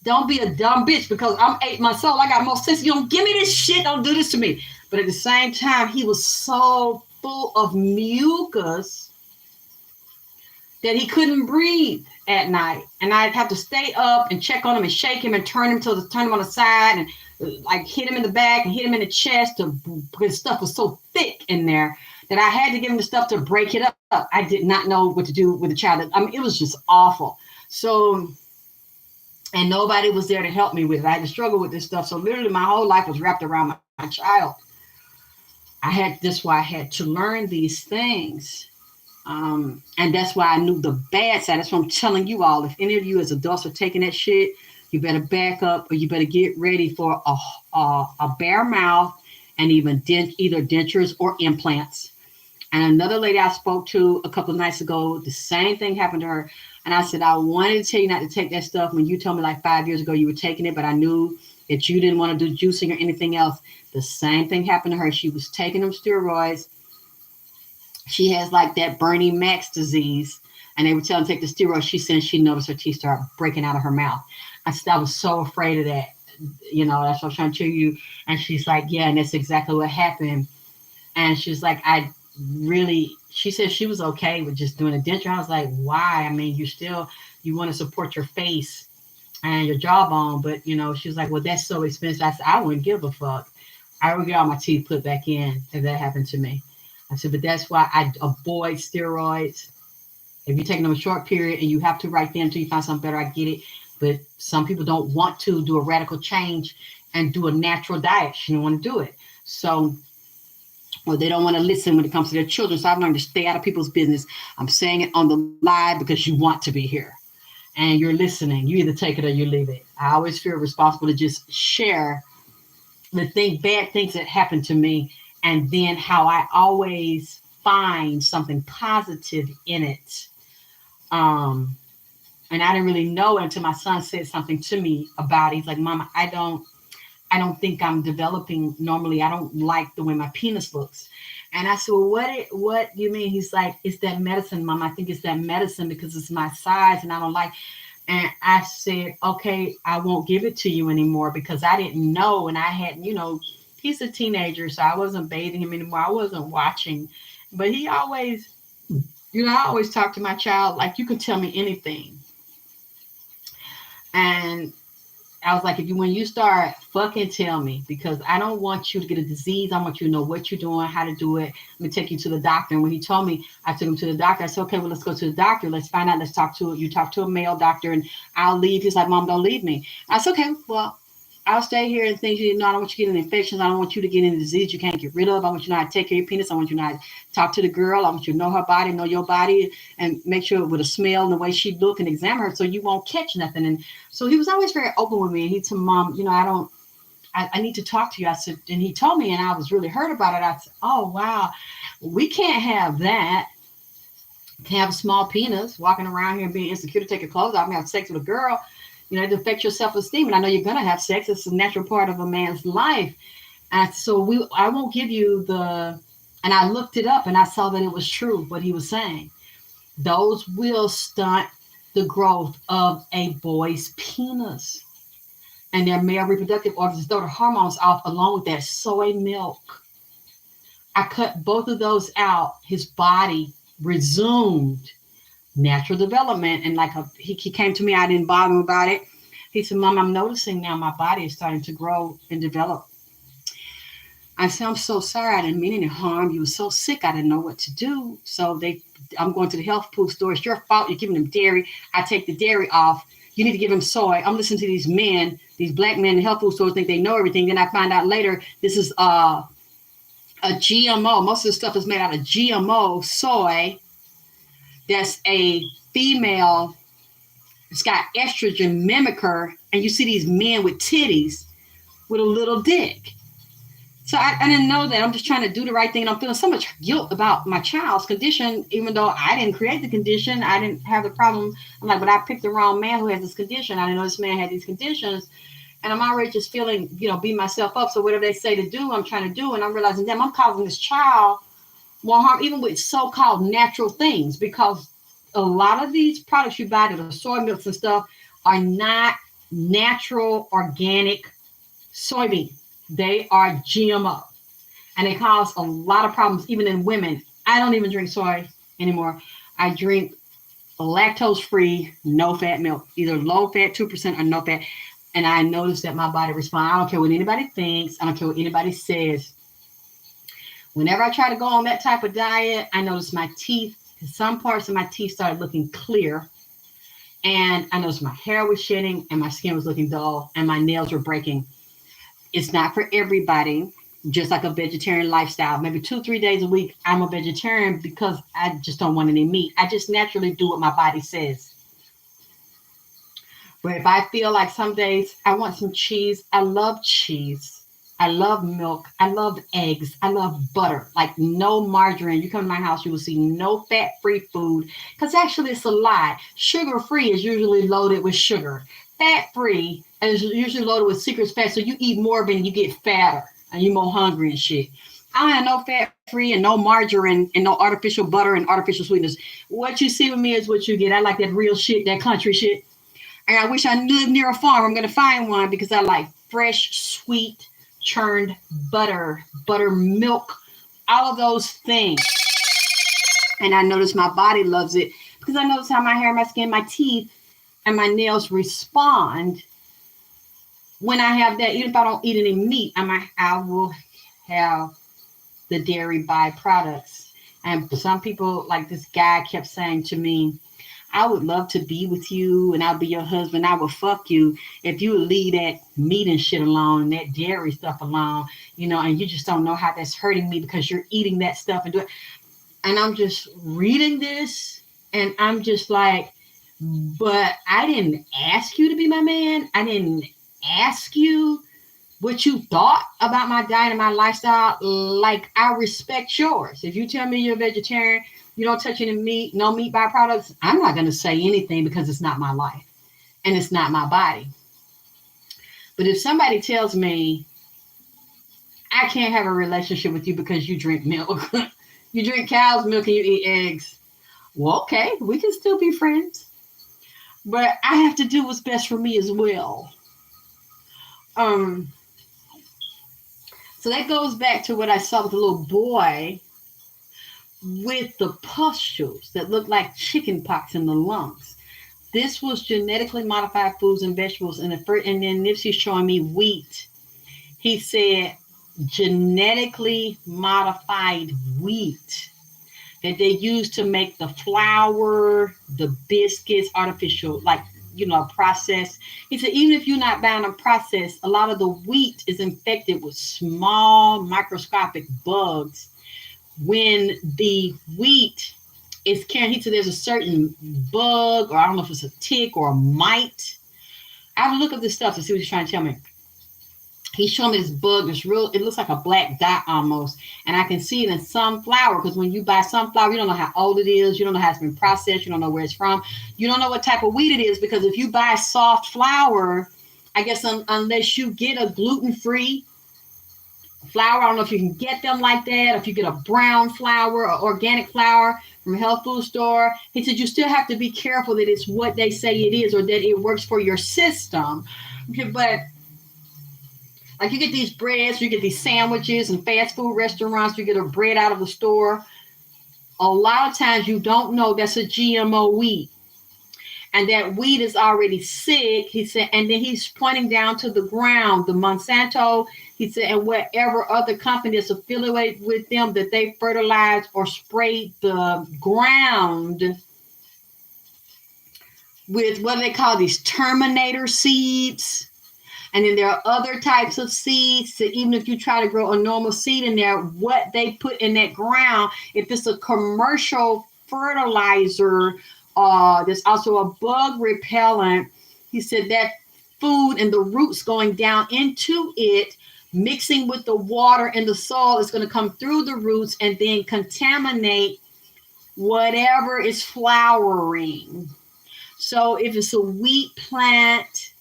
don't be a dumb bitch, because I'm 8 months old. I got more sense. You don't give me this shit. Don't do this to me. But at the same time, he was so full of mucus that he couldn't breathe at night. And I'd have to stay up and check on him and shake him and turn him on the side, and like hit him in the back and hit him in the chest, because stuff was so thick in there that I had to give him the stuff to break it up. I did not know what to do with the child. I mean, it was just awful. So, and nobody was there to help me with it. I had to struggle with this stuff. So literally my whole life was wrapped around my child. That's why I had to learn these things. And that's why I knew the bad side. That's what I'm telling you all. If any of you as adults are taking that shit, you better back up, or you better get ready for a bare mouth, and even either dentures or implants. And another lady I spoke to a couple of nights ago, the same thing happened to her. And I said, I wanted to tell you not to take that stuff when you told me like 5 years ago you were taking it, but I knew that you didn't want to do juicing or anything else. The same thing happened to her. She was taking them steroids. She has like that Bernie Mac's disease, and they were telling her to take the steroids. She said she noticed her teeth start breaking out of her mouth. I said, I was so afraid of that. You know, that's what I'm trying to tell you. And she's like, yeah, and that's exactly what happened. And she's like, she said she was okay with just doing a denture. I was like, why? I mean, you want to support your face and your jawbone, but she was like, well, that's so expensive. I said, I wouldn't give a fuck. I would get all my teeth put back in if that happened to me. I said, but that's why I avoid steroids. If you're taking them a short period and you have to right then until you find something better, I get it. But some people don't want to do a radical change and do a natural diet. She don't want to do it. So, or they don't want to listen when it comes to their children. So I've learned to stay out of people's business. I'm saying it on the live because you want to be here and you're listening. You either take it or you leave it. I always feel responsible to just share the bad things that happen to me, and then how I always find something positive in it. And I didn't really know it until my son said something to me about it. He's like, Mama, I don't think I'm developing normally. I don't like the way my penis looks. And I said, well, what do you mean? He's like, it's that medicine, Mom. I think it's that medicine because it's my size and I don't like. And I said, okay, I won't give it to you anymore because I didn't know. And I hadn't, he's a teenager, so I wasn't bathing him anymore. I wasn't watching. But he always, I always talk to my child like, you can tell me anything. And I was like, when you start, fucking tell me, because I don't want you to get a disease. I want you to know what you're doing, how to do it. Let me take you to the doctor. And when he told me, I took him to the doctor. I said, okay, well, let's go to the doctor. Let's find out. Let's talk to you. Talk to a male doctor and I'll leave. He's like, Mom, don't leave me. I said, okay, well, I'll stay here and things. I don't want you to get any infections. I don't want you to get any disease you can't get rid of. I want you to know how to take care of your penis. I want you to know how to talk to the girl. I want you to know her body, know your body, and make sure with a smell and the way she look and examine her so you won't catch nothing. And so he was always very open with me. And he told Mom, I need to talk to you. I said, and he told me, and I was really hurt about it. I said, oh, wow, we can't have that. Can't have a small penis walking around here and being insecure to take your clothes off and have sex with a girl. It affects your self-esteem. And I know you're going to have sex. It's a natural part of a man's life. And so I won't give you and I looked it up and I saw that it was true, what he was saying. Those will stunt the growth of a boy's penis and their male reproductive organs, throw the hormones off along with that soy milk. I cut both of those out. His body resumed natural development. And he came to me, I didn't bother him about it. He said, Mom, I'm noticing now my body is starting to grow and develop. I said, I'm so sorry. I didn't mean any harm. You were so sick. I didn't know what to do. So I'm going to the health food store. It's your fault. You're giving them dairy. I take the dairy off. You need to give them soy. I'm listening to these men, these black men in the health food stores think they know everything. Then I find out later this is a GMO. Most of the stuff is made out of GMO soy. That's a female. It's got estrogen mimicker, and you see these men with titties with a little dick. So I didn't know that. I'm just trying to do the right thing, and I'm feeling so much guilt about my child's condition, even though I didn't create the condition. I didn't have the problem. I'm like, but I picked the wrong man who has this condition. I didn't know this man had these conditions, and I'm already just feeling, beat myself up. So whatever they say to do, I'm trying to do, and I'm realizing, damn, I'm causing this child more harm, even with so-called natural things, because a lot of these products you buy, the soy milks and stuff, are not natural, organic soybean. They are GMO. And they cause a lot of problems, even in women. I don't even drink soy anymore. I drink lactose-free, no-fat milk, either low-fat, 2%, or no-fat. And I noticed that my body responds. I don't care what anybody thinks. I don't care what anybody says. Whenever I try to go on that type of diet, I notice my teeth, some parts of my teeth started looking clear. And I noticed my hair was shedding and my skin was looking dull and my nails were breaking. It's not for everybody, just like a vegetarian lifestyle. Maybe 2-3 days a week, I'm a vegetarian because I just don't want any meat. I just naturally do what my body says. But if I feel like some days I want some cheese, I love cheese. I love milk. I love eggs. I love butter, like no margarine. You come to my house, you will see no fat-free food, because actually it's a lie. Sugar-free is usually loaded with sugar. Fat-free is usually loaded with secret fat, so you eat more of it and you get fatter and you're more hungry and shit. I don't have no fat-free and no margarine and no artificial butter and artificial sweetness. What you see with me is what you get. I like that real shit, that country shit. And I wish I lived near a farm. I'm going to find one because I like fresh, sweet, churned buttermilk all of those things. And I notice my body loves it because I notice how my hair, my skin, my teeth, and my nails respond when I have that. Even if I don't eat any meat, I will have the dairy byproducts. And some people, like this guy kept saying to me, I would love to be with you and I'll be your husband. I will fuck you if you would leave that meat and shit alone and that dairy stuff alone, and you just don't know how that's hurting me because you're eating that stuff and doing. And I'm just reading this and I'm just like, but I didn't ask you to be my man. I didn't ask you what you thought about my diet and my lifestyle. Like, I respect yours. If you tell me you're a vegetarian, you don't touch any meat, no meat byproducts, I'm not going to say anything because it's not my life and it's not my body. But if somebody tells me I can't have a relationship with you because you drink milk, you drink cow's milk and you eat eggs, well, okay, we can still be friends. But I have to do what's best for me as well. So that goes back to what I saw with the little boy with the pustules that look like chicken pox in the lungs. This was genetically modified foods and vegetables. And then Nipsey's showing me wheat. He said genetically modified wheat that they use to make the flour, the biscuits, artificial, processed. He said, even if you're not buying a processed, a lot of the wheat is infected with small microscopic bugs. When the wheat is carrying, he said there's a certain bug, or I don't know if it's a tick or a mite. I have to look up this stuff to see what he's trying to tell me. He's showing me this bug that's real. It looks like a black dot almost. And I can see it in sunflower, because when you buy sunflower, you don't know how old it is. You don't know how it's been processed. You don't know where it's from. You don't know what type of wheat it is, because if you buy soft flour, I guess unless you get a gluten-free flour, I don't know if you can get them like that. If you get a brown flour or organic flour from a health food store, he said you still have to be careful that it's what they say it is, or that it works for your system. Okay, but like, you get these breads, you get these sandwiches and fast food restaurants, you get a bread out of the store. A lot of times you don't know that's a GMO wheat. And that wheat is already sick, he said, and then he's pointing down to the ground, the Monsanto, he said, and whatever other company is affiliated with them, that they fertilize or spray the ground with what do they call these Terminator seeds. And then there are other types of seeds that even if you try to grow a normal seed in there, what they put in that ground, if it's a commercial fertilizer, there's also a bug repellent. He said that food and the roots going down into it, mixing with the water and the soil, is going to come through the roots and then contaminate whatever is flowering. So if it's a wheat plant,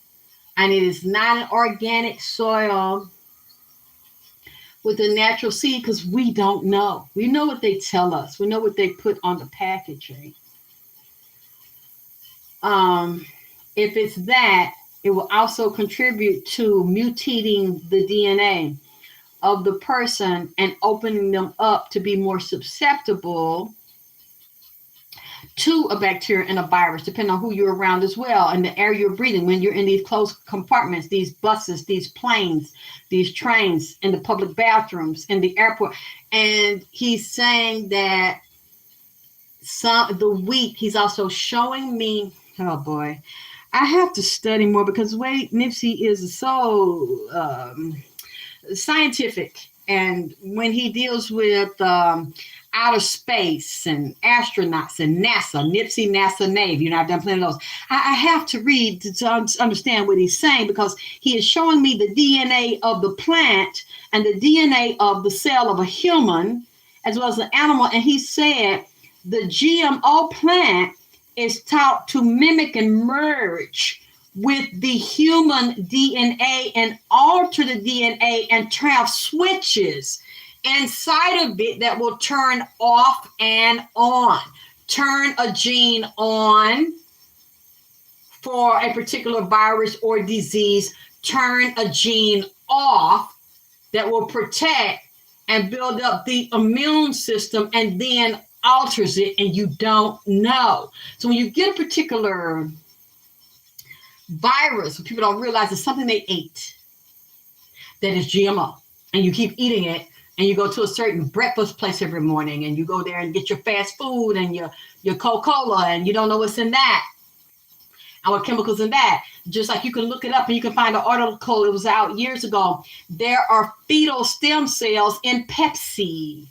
and it is not an organic soil with a natural seed, because we don't know. We know what they tell us. We know what they put on the packaging. If it's that, it will also contribute to mutating the DNA of the person and opening them up to be more susceptible to a bacteria and a virus, depending on who you're around as well, and the air you're breathing when you're in these close compartments, these buses, these planes, these trains, in the public bathrooms, in the airport. And he's saying that the wheat, he's also showing me, oh boy, I have to study more, because the way Nipsey is so scientific. And when he deals with outer space and astronauts and NASA, Nipsey, NASA, Navy, I've done plenty of those. I have to read to understand what he's saying, because he is showing me the DNA of the plant and the DNA of the cell of a human, as well as an animal. And he said the GMO plant is taught to mimic and merge with the human DNA and alter the DNA and have switches inside of it that will turn off and on. Turn a gene on for a particular virus or disease. Turn a gene off that will protect and build up the immune system and then alters it and you don't know. So when you get a particular virus, people don't realize it's something they ate that is GMO, and you keep eating it, and you go to a certain breakfast place every morning, and you go there and get your fast food and your Coca-Cola, and you don't know what's in that and what chemicals in that. Just like you can look it up and you can find an article, it was out years ago. There are fetal stem cells in Pepsi.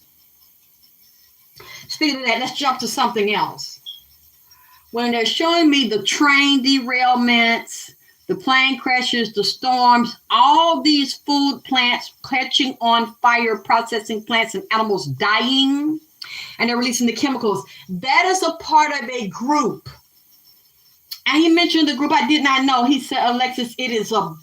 Speaking of that, let's jump to something else. When they're showing me the train derailments, the plane crashes, the storms, all these food plants catching on fire, processing plants and animals dying, and they're releasing the chemicals, that is a part of a group. And he mentioned the group I did not know. He said, Alexis, it is a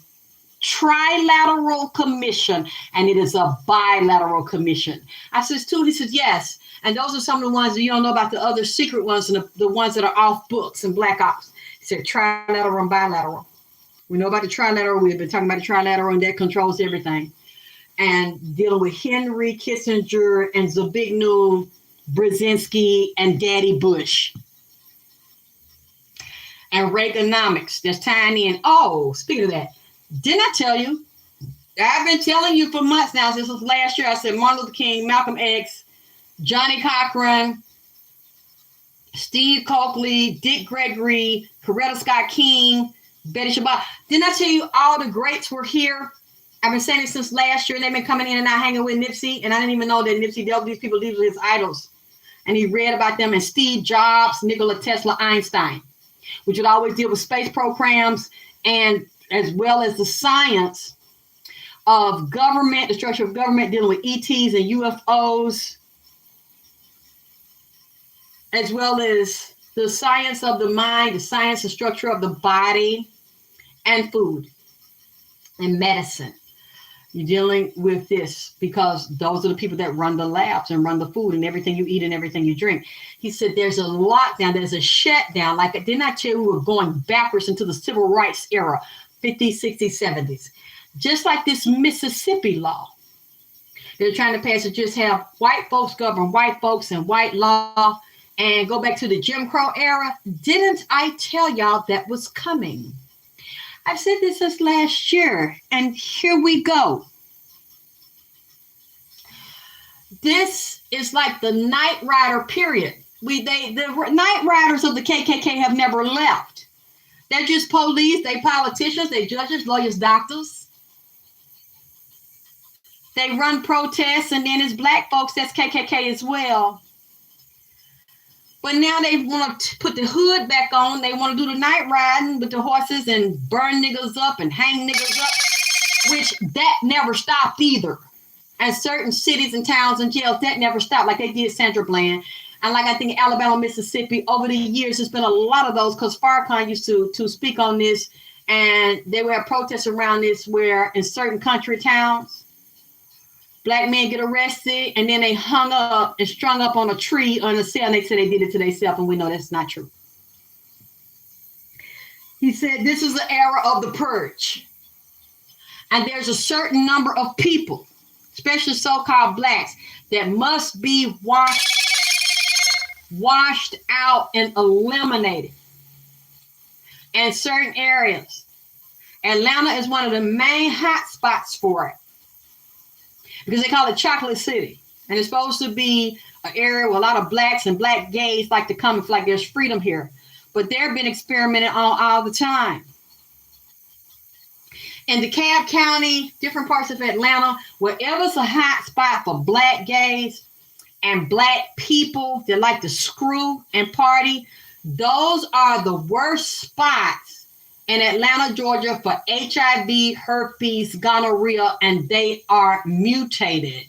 trilateral commission and it is a bilateral commission. I says, too. He said, yes. And those are some of the ones that you don't know about, the other secret ones and the ones that are off books and black ops. He said trilateral and bilateral. We know about the trilateral. We've been talking about the trilateral, and that controls everything. And dealing with Henry Kissinger and Zbigniew Brzezinski and Daddy Bush. And Reaganomics, that's tying in. Oh, speaking of that, didn't I tell you? I've been telling you for months now, since last year. I said Martin Luther King, Malcolm X, Johnny Cochran, Steve Coakley, Dick Gregory, Coretta Scott King, Betty Shabbat. Didn't I tell you all the greats were here? I've been saying it since last year, and they've been coming in and out hanging with Nipsey, and I didn't even know that Nipsey dealt with these people. These were his idols. And he read about them, and Steve Jobs, Nikola Tesla, Einstein, which would always deal with space programs and as well as the science of government, the structure of government, dealing with ETs and UFOs, as well as the science of the mind, the science and structure of the body, and food and medicine. You're dealing with this because those are the people that run the labs and run the food and everything you eat and everything you drink. He said there's a lockdown, there's a shutdown. Like, didn't I tell you we were going backwards into the civil rights era, 50s, 60s, 70s? Just like this Mississippi law. They're trying to pass it, just have white folks govern white folks and white law and go back to the Jim Crow era. Didn't I tell y'all that was coming? I've said this since last year, and here we go. This is like the Night Rider period. The Night Riders of the KKK have never left. They're just police, they politicians, they judges, lawyers, doctors. They run protests, and then it's black folks, that's KKK as well. But now they want to put the hood back on. They want to do the night riding with the horses and burn niggas up and hang niggas up, which that never stopped either. And certain cities and towns and jails, that never stopped, like they did Sandra Bland. And like I think Alabama, Mississippi, over the years, there's been a lot of those because Farrakhan used to speak on this, and they would have protests around this where in certain country towns, black men get arrested, and then they hung up and strung up on a tree on a cell, and they said they did it to themselves, and we know that's not true. He said this is the era of the purge. And there's a certain number of people, especially so-called blacks, that must be washed out and eliminated in certain areas. Atlanta is one of the main hot spots for it, because they call it Chocolate City. And it's supposed to be an area where a lot of blacks and black gays like to come and feel like there's freedom here. But they've been experimented on all the time. In DeKalb County, different parts of Atlanta, wherever's a hot spot for black gays and black people that like to screw and party, those are the worst spots in Atlanta, Georgia for HIV, herpes, gonorrhea, and they are mutated.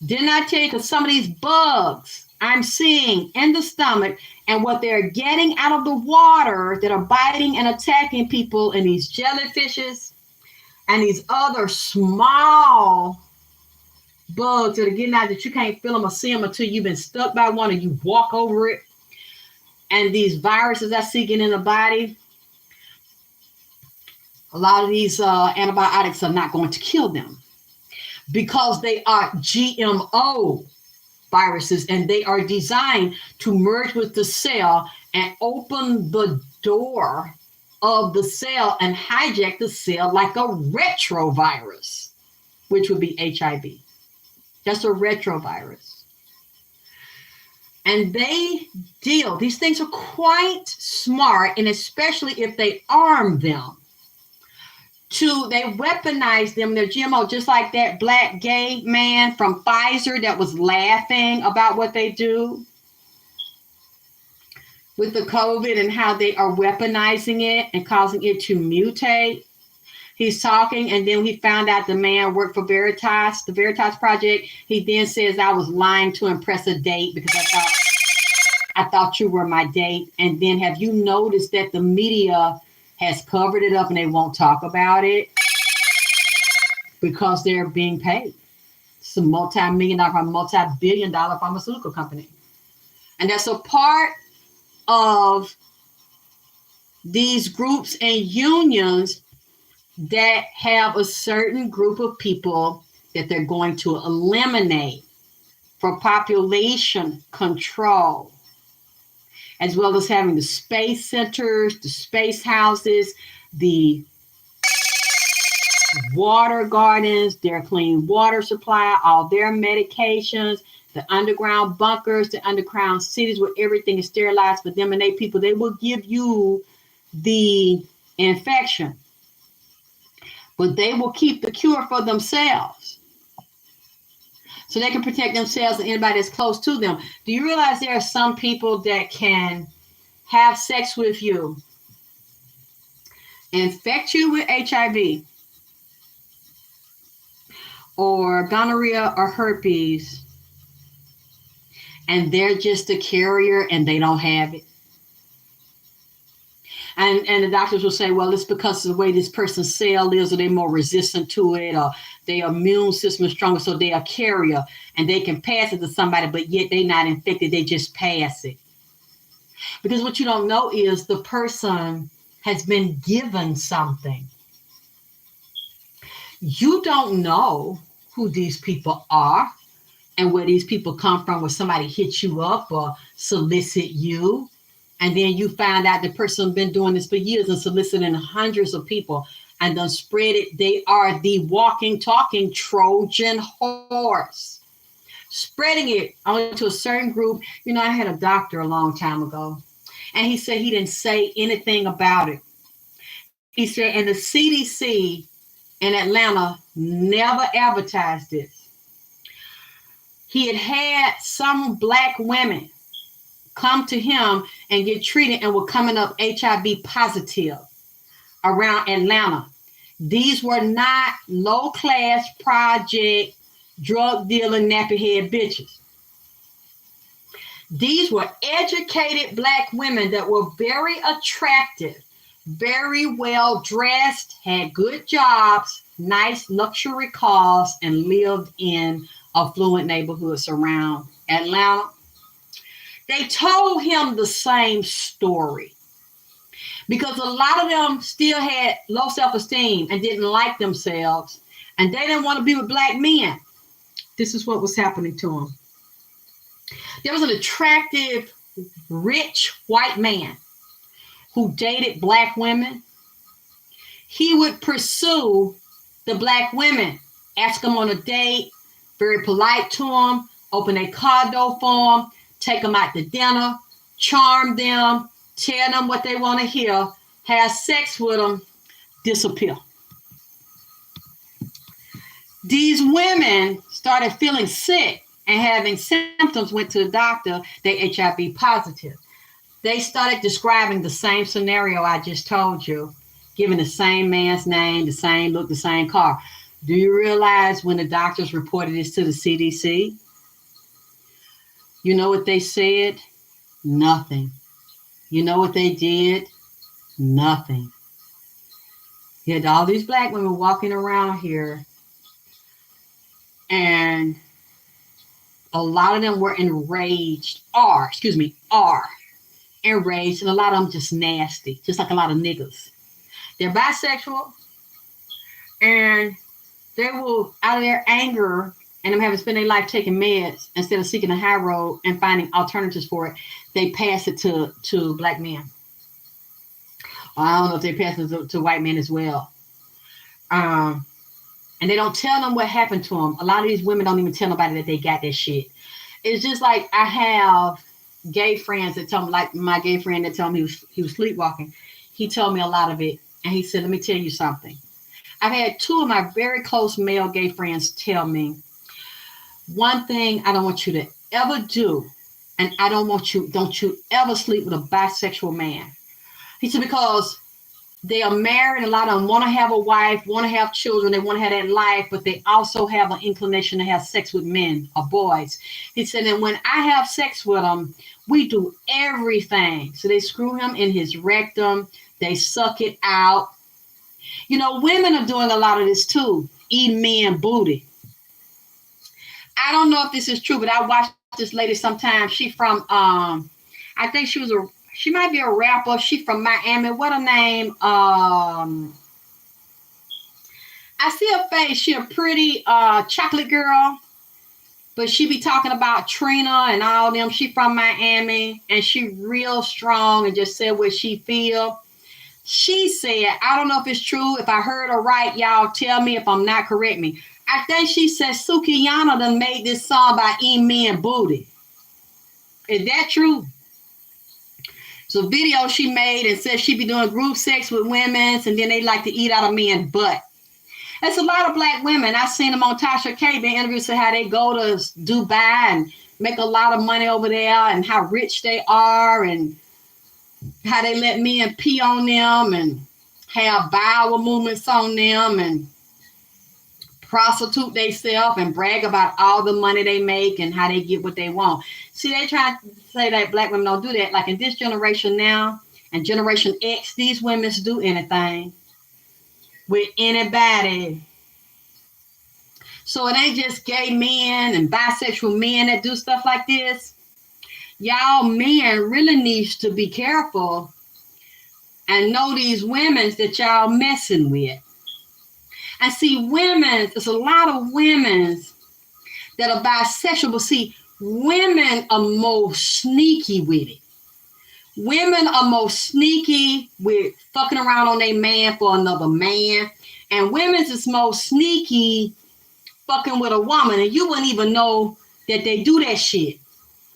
Didn't I tell you, because some of these bugs I'm seeing in the stomach and what they're getting out of the water that are biting and attacking people, and these jellyfishes and these other small bugs that are getting out that you can't feel them or see them until you've been stuck by one or you walk over it. And these viruses I see getting in the body, a lot of these antibiotics are not going to kill them. because they are GMO viruses, and they are designed to merge with the cell and open the door of the cell and hijack the cell like a retrovirus, which would be HIV. That's a retrovirus. And these things are quite smart, and especially if they arm them. They weaponize them, they're GMO, just like that black gay man from Pfizer that was laughing about what they do with the COVID and how they are weaponizing it and causing it to mutate. He's talking, and then he found out the man worked for Veritas, the Veritas Project. He then says, I was lying to impress a date because I thought you were my date. And then have you noticed that the media has covered it up and they won't talk about it because they're being paid? It's a multi-billion-dollar pharmaceutical company. And that's a part of these groups and unions that have a certain group of people that they're going to eliminate for population control, as well as having the space centers, the space houses, the water gardens, their clean water supply, all their medications, the underground bunkers, the underground cities where everything is sterilized for them and their people. They will give you the infection, but they will keep the cure for themselves so they can protect themselves and anybody that's close to them. Do you realize there are some people that can have sex with you, infect you with HIV or gonorrhea or herpes, and they're just a carrier and they don't have it? And the doctors will say, well, it's because of the way this person's cell is, or they're more resistant to it, or their immune system is stronger, so they're a carrier and they can pass it to somebody, but yet they're not infected, they just pass it. Because what you don't know is the person has been given something. You don't know who these people are and where these people come from, where somebody hits you up or solicit you. And then you find out the person has been doing this for years and soliciting hundreds of people and done spread it. They are the walking, talking Trojan horse, spreading it only to a certain group. You know, I had a doctor a long time ago, and he said he didn't say anything about it. He said, and the CDC in Atlanta never advertised this. He had some black women come to him and get treated and were coming up HIV positive around Atlanta. These were not low-class project drug dealing nappy head bitches. These were educated black women that were very attractive, very well dressed, had good jobs, nice luxury cars, and lived in affluent neighborhoods around Atlanta. They told him the same story because a lot of them still had low self-esteem and didn't like themselves, and they didn't want to be with black men. This is what was happening to them. There was an attractive, rich white man who dated black women. He would pursue the black women, ask them on a date, very polite to them, open a car door for them, take them out to dinner, charm them, tell them what they want to hear, have sex with them, disappear. These women started feeling sick and having symptoms, went to the doctor, they HIV positive. They started describing the same scenario I just told you, giving the same man's name, the same look, the same car. Do you realize when the doctors reported this to the CDC? You know what they said? Nothing. You know what they did? Nothing. You had all these black women walking around here, and a lot of them were enraged, are enraged, and a lot of them just nasty, just like a lot of niggas. They're bisexual, and they will, out of their anger and them having spent their life taking meds instead of seeking a high road and finding alternatives for it, they pass it to black men. Or I don't know if they pass it to white men as well. And they don't tell them what happened to them. A lot of these women don't even tell nobody that they got that shit. It's just like I have gay friends that tell me, like my gay friend that told me he was sleepwalking. He told me a lot of it. And he said, let me tell you something. I've had two of my very close male gay friends tell me, one thing I don't want you to ever do, and don't you ever sleep with a bisexual man. He said, because they are married, a lot of them want to have a wife, want to have children, they want to have that life, but they also have an inclination to have sex with men or boys. He said, and when I have sex with them, we do everything. So they screw him in his rectum, they suck it out. You know, women are doing a lot of this too, eating men booty. I don't know if this is true, but I watched this lady sometimes. She from, I think she might be a rapper. She from Miami. What her name? I see her face. She a pretty chocolate girl, but she be talking about Trina and all them. She from Miami, and she real strong and just said what she feel. She said, I don't know if it's true. If I heard her right, y'all tell me. If I'm not, correct me. I think she said Sukiyana done made this song by eating men booty. Is that true? So video she made and said she be doing group sex with women, and then they like to eat out of men's butt. That's a lot of black women. I seen them on Tasha K being interviewed, say how they go to Dubai and make a lot of money over there and how rich they are and how they let men pee on them and have bowel movements on them and prostitute themselves and brag about all the money they make and how they get what they want. See, they try to say that black women don't do that. Like in this generation now and Generation X, these women do anything with anybody. So it ain't just gay men and bisexual men that do stuff like this. Y'all men really needs to be careful and know these women that y'all messing with. I see women, there's a lot of women that are bisexual, but see, women are more sneaky with it. Women are more sneaky with fucking around on their man for another man. And women's is more sneaky fucking with a woman. And you wouldn't even know that they do that shit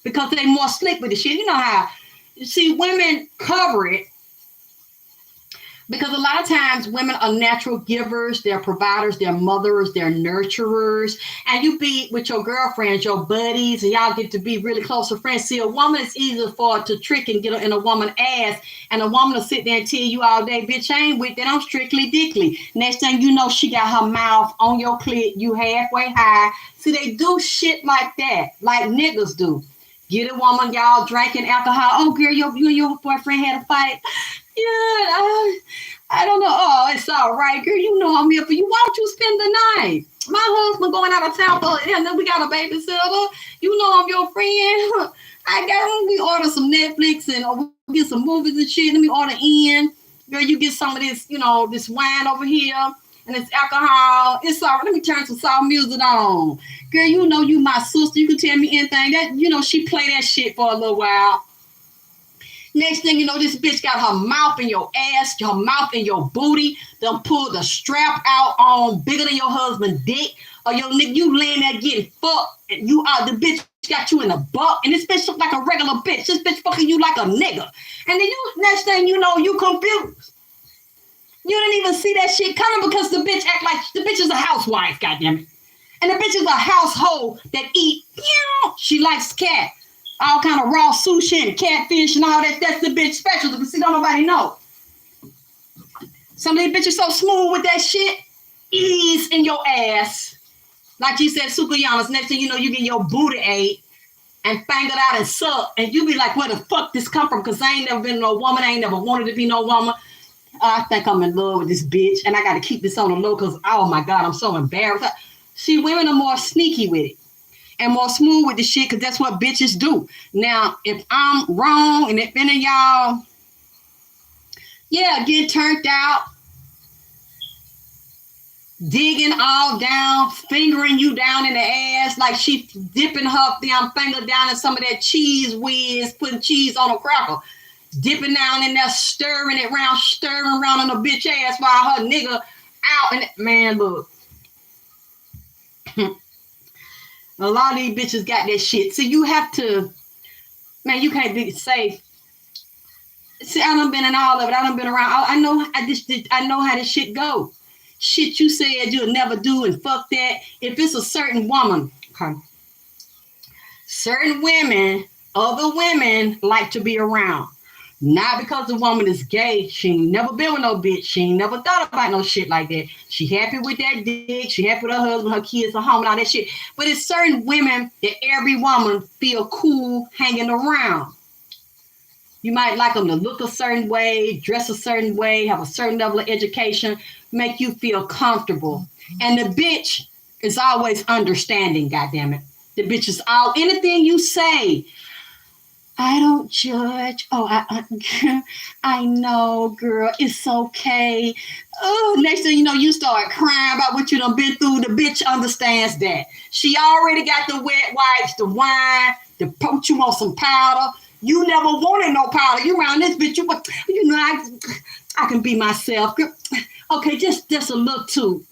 because they more slick with the shit. You know how, you see, women cover it. Because a lot of times women are natural givers, they're providers, they're mothers, they're nurturers. And you be with your girlfriends, your buddies, and y'all get to be really close to friends. See, a woman is easier for to trick and get her in a woman's ass. And a woman will sit there and tell you all day, bitch, I ain't with that, I'm strictly dickly. Next thing you know, she got her mouth on your clit, you halfway high. See, they do shit like that, like niggas do. Get a woman, y'all drinking alcohol. Oh, girl, you and your boyfriend had a fight. Yeah, I don't know. Oh, it's all right, girl. You know I'm here for you. Why don't you spend the night? My husband going out of town, and then we got a babysitter. You know I'm your friend. We order some Netflix and we get some movies and shit. Let me order in. Girl, you get some of this, this wine over here and this alcohol. It's all right. Let me turn some soft music on. Girl, you know you my sister. You can tell me anything. That she play that shit for a little while. Next thing you know, this bitch got her mouth in your ass, her mouth in your booty, done pull the strap out on bigger than your husband's dick, or your nigga, you laying there getting fucked, and the bitch got you in a buck, and this bitch look like a regular bitch. This bitch fucking you like a nigga. And then next thing you know, you confused. You didn't even see that shit coming because the bitch act like the bitch is a housewife, goddammit. And the bitch is a household that eat, she likes cat. All kind of raw sushi and catfish and all that. That's the bitch special. But see, don't nobody know. Some of these bitches so smooth with that shit. Ease in your ass. Like you said, Sukuyamas. Next thing you know, you get your booty ate and fingered out and sucked. And you be like, where the fuck this come from? Because I ain't never been no woman. I ain't never wanted to be no woman. I think I'm in love with this bitch. And I got to keep this on the low because, oh my God, I'm so embarrassed. See, women are more sneaky with it. And more smooth with the shit, because that's what bitches do. Now, if I'm wrong, and if any of y'all, get turned out, digging all down, fingering you down in the ass, like she dipping her damn finger down in some of that cheese whiz, putting cheese on a cracker, dipping down in there, stirring around on a bitch ass while her nigga out. And man, look, a lot of these bitches got that shit. So you have to, man, you can't be safe. See, I done been in all of it. I done been around. I know how this shit go. Shit you said you'll never do, and fuck that. If it's a certain woman, okay, certain women, other women like to be around. Not because the woman is gay. She ain't never been with no bitch. She ain't never thought about no shit like that. She happy with that dick. She happy with her husband, her kids, her home, and all that shit. But it's certain women that every woman feel cool hanging around. You might like them to look a certain way, dress a certain way, have a certain level of education, make you feel comfortable. And the bitch is always understanding, goddammit. The bitch is all, anything you say, I don't judge. Oh, I know, girl. It's okay. Oh, next thing you know, you start crying about what you done been through. The bitch understands that. She already got the wet wipes, the wine, the put you on some powder. You never wanted no powder. You around this bitch. You know, I can be myself. Okay, just a little too.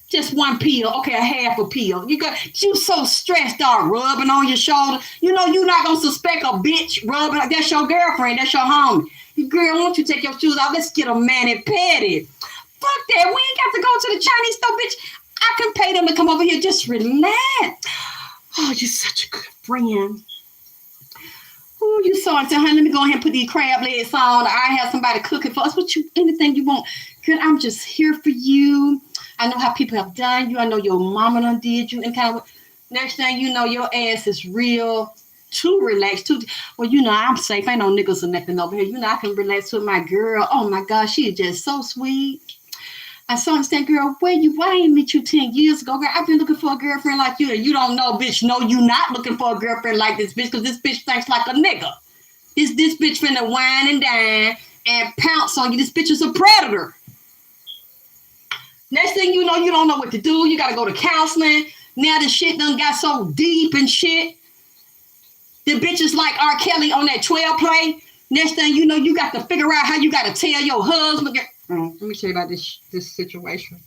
Just one pill. Okay, a half a pill. You so stressed out, rubbing on your shoulder. You know you're not gonna suspect a bitch rubbing. That's your girlfriend. That's your homie. Girl, why don't you take your shoes off? Let's get a mani-pedi. Fuck that. We ain't got to go to the Chinese store, bitch. I can pay them to come over here. Just relax. Oh, you're such a good friend. Oh, you so and say, honey, let me go ahead and put these crab legs on. I have somebody cooking for us. Anything you want. Girl, I'm just here for you. I know how people have done you. I know your mama done did you. And kind of next thing you know, your ass is real too relaxed. Well, you know, I'm safe. Ain't no niggas or nothing over here. You know, I can relax with my girl. Oh my gosh, she is just so sweet. I so understand, girl, why I ain't meet you 10 years ago, girl? I've been looking for a girlfriend like you. And you don't know, bitch. No, you not looking for a girlfriend like this bitch, because this bitch thinks like a nigga. This bitch finna wine and dine and pounce on you. This bitch is a predator. Next thing you know, you don't know what to do. You gotta go to counseling. Now the shit done got so deep and shit. The bitch is like R. Kelly on that 12 play. Next thing you know, you got to figure out how you gotta tell your husband. Let me tell you about this situation.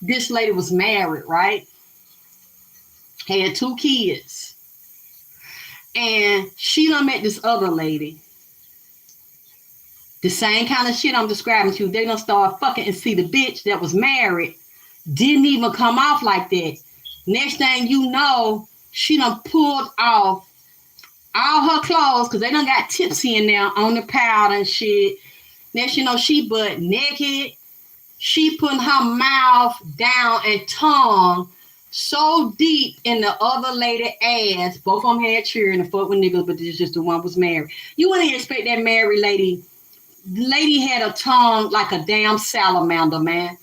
This lady was married, right? Had 2 kids. And she done met this other lady. The same kind of shit I'm describing to you. They done start fucking and see the bitch that was married didn't even come off like that. Next thing you know, she done pulled off all her clothes, because they done got tipsy in there on the powder and shit. Next you know, she butt naked. She putting her mouth down and tongue so deep in the other lady ass. Both of them had children and fuck with niggas, but this is just the one was married. You wouldn't expect that married lady. The lady had a tongue like a damn salamander, man.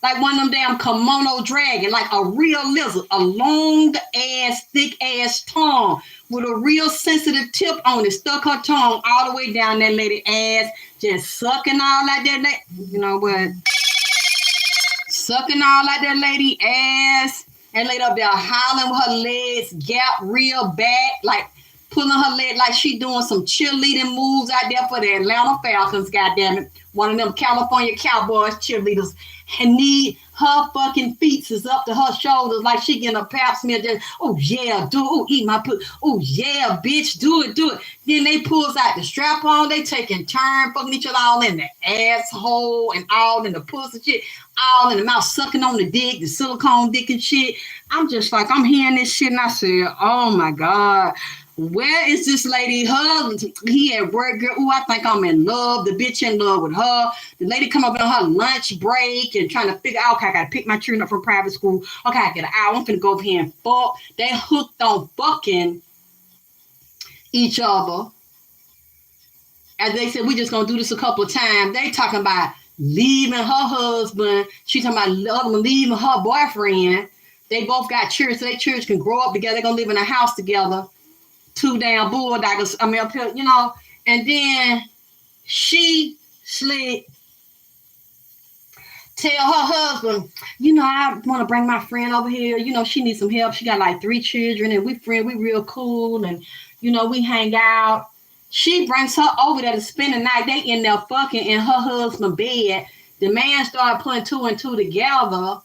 Like one of them damn kimono dragon, like a real lizard, a long ass, thick ass tongue with a real sensitive tip on it. Stuck her tongue all the way down that lady ass, just sucking all like that. You know what? Sucking all like that lady ass, and laid up there hollering with her legs gap real back, like pulling her leg like she doing some cheerleading moves out there for the Atlanta Falcons, goddammit. One of them California Cowboys cheerleaders. And need her fucking feet is up to her shoulders like she getting a pap smear. Just, oh yeah, do it. Oh, eat my put. Oh yeah, bitch, do it. Then they pulls out the strap on. They taking turn fucking each other all in the asshole and all in the pussy shit, all in the mouth, sucking on the dick, the silicone dick and shit. I'm just like, I'm hearing this shit and I said, oh my God. Where is this lady? He at work, girl. Ooh, I think I'm in love. The bitch in love with her. The lady come up on her lunch break and trying to figure out, okay, I gotta pick my children up from private school. Okay, I get an hour. I'm finna go over here and fuck. They hooked on fucking each other. As they said, we just gonna do this a couple of times. They talking about leaving her husband. She talking about leaving her boyfriend. They both got children, so their children can grow up together. They're gonna live in a house together. 2 damn bulldoggers, you know, and then she Slick. Tell her husband, I want to bring my friend over here. She needs some help. She got like 3 children and we real cool. And, we hang out. She brings her over there to spend the night. They in there fucking in her husband's bed. The man started putting 2 and 2 together.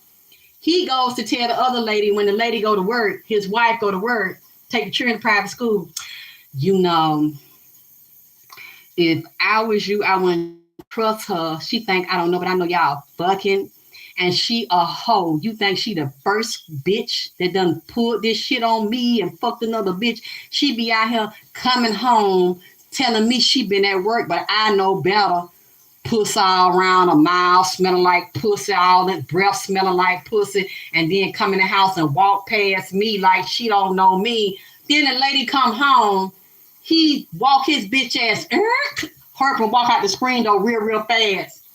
He goes to tell the other lady when the lady go to work, his wife go to work, take the children to private school. If I was you, I wouldn't trust her. She think, I don't know, but I know y'all fucking. And she a hoe. You think she the first bitch that done pulled this shit on me and fucked another bitch? She be out here coming home telling me she been at work, but I know better. Pussy all around, a mouth smelling like pussy, all that breath smelling like pussy, and then come in the house and walk past me like she don't know me. Then the lady come home, he walk his bitch ass, hurp and walk out the screen door real fast.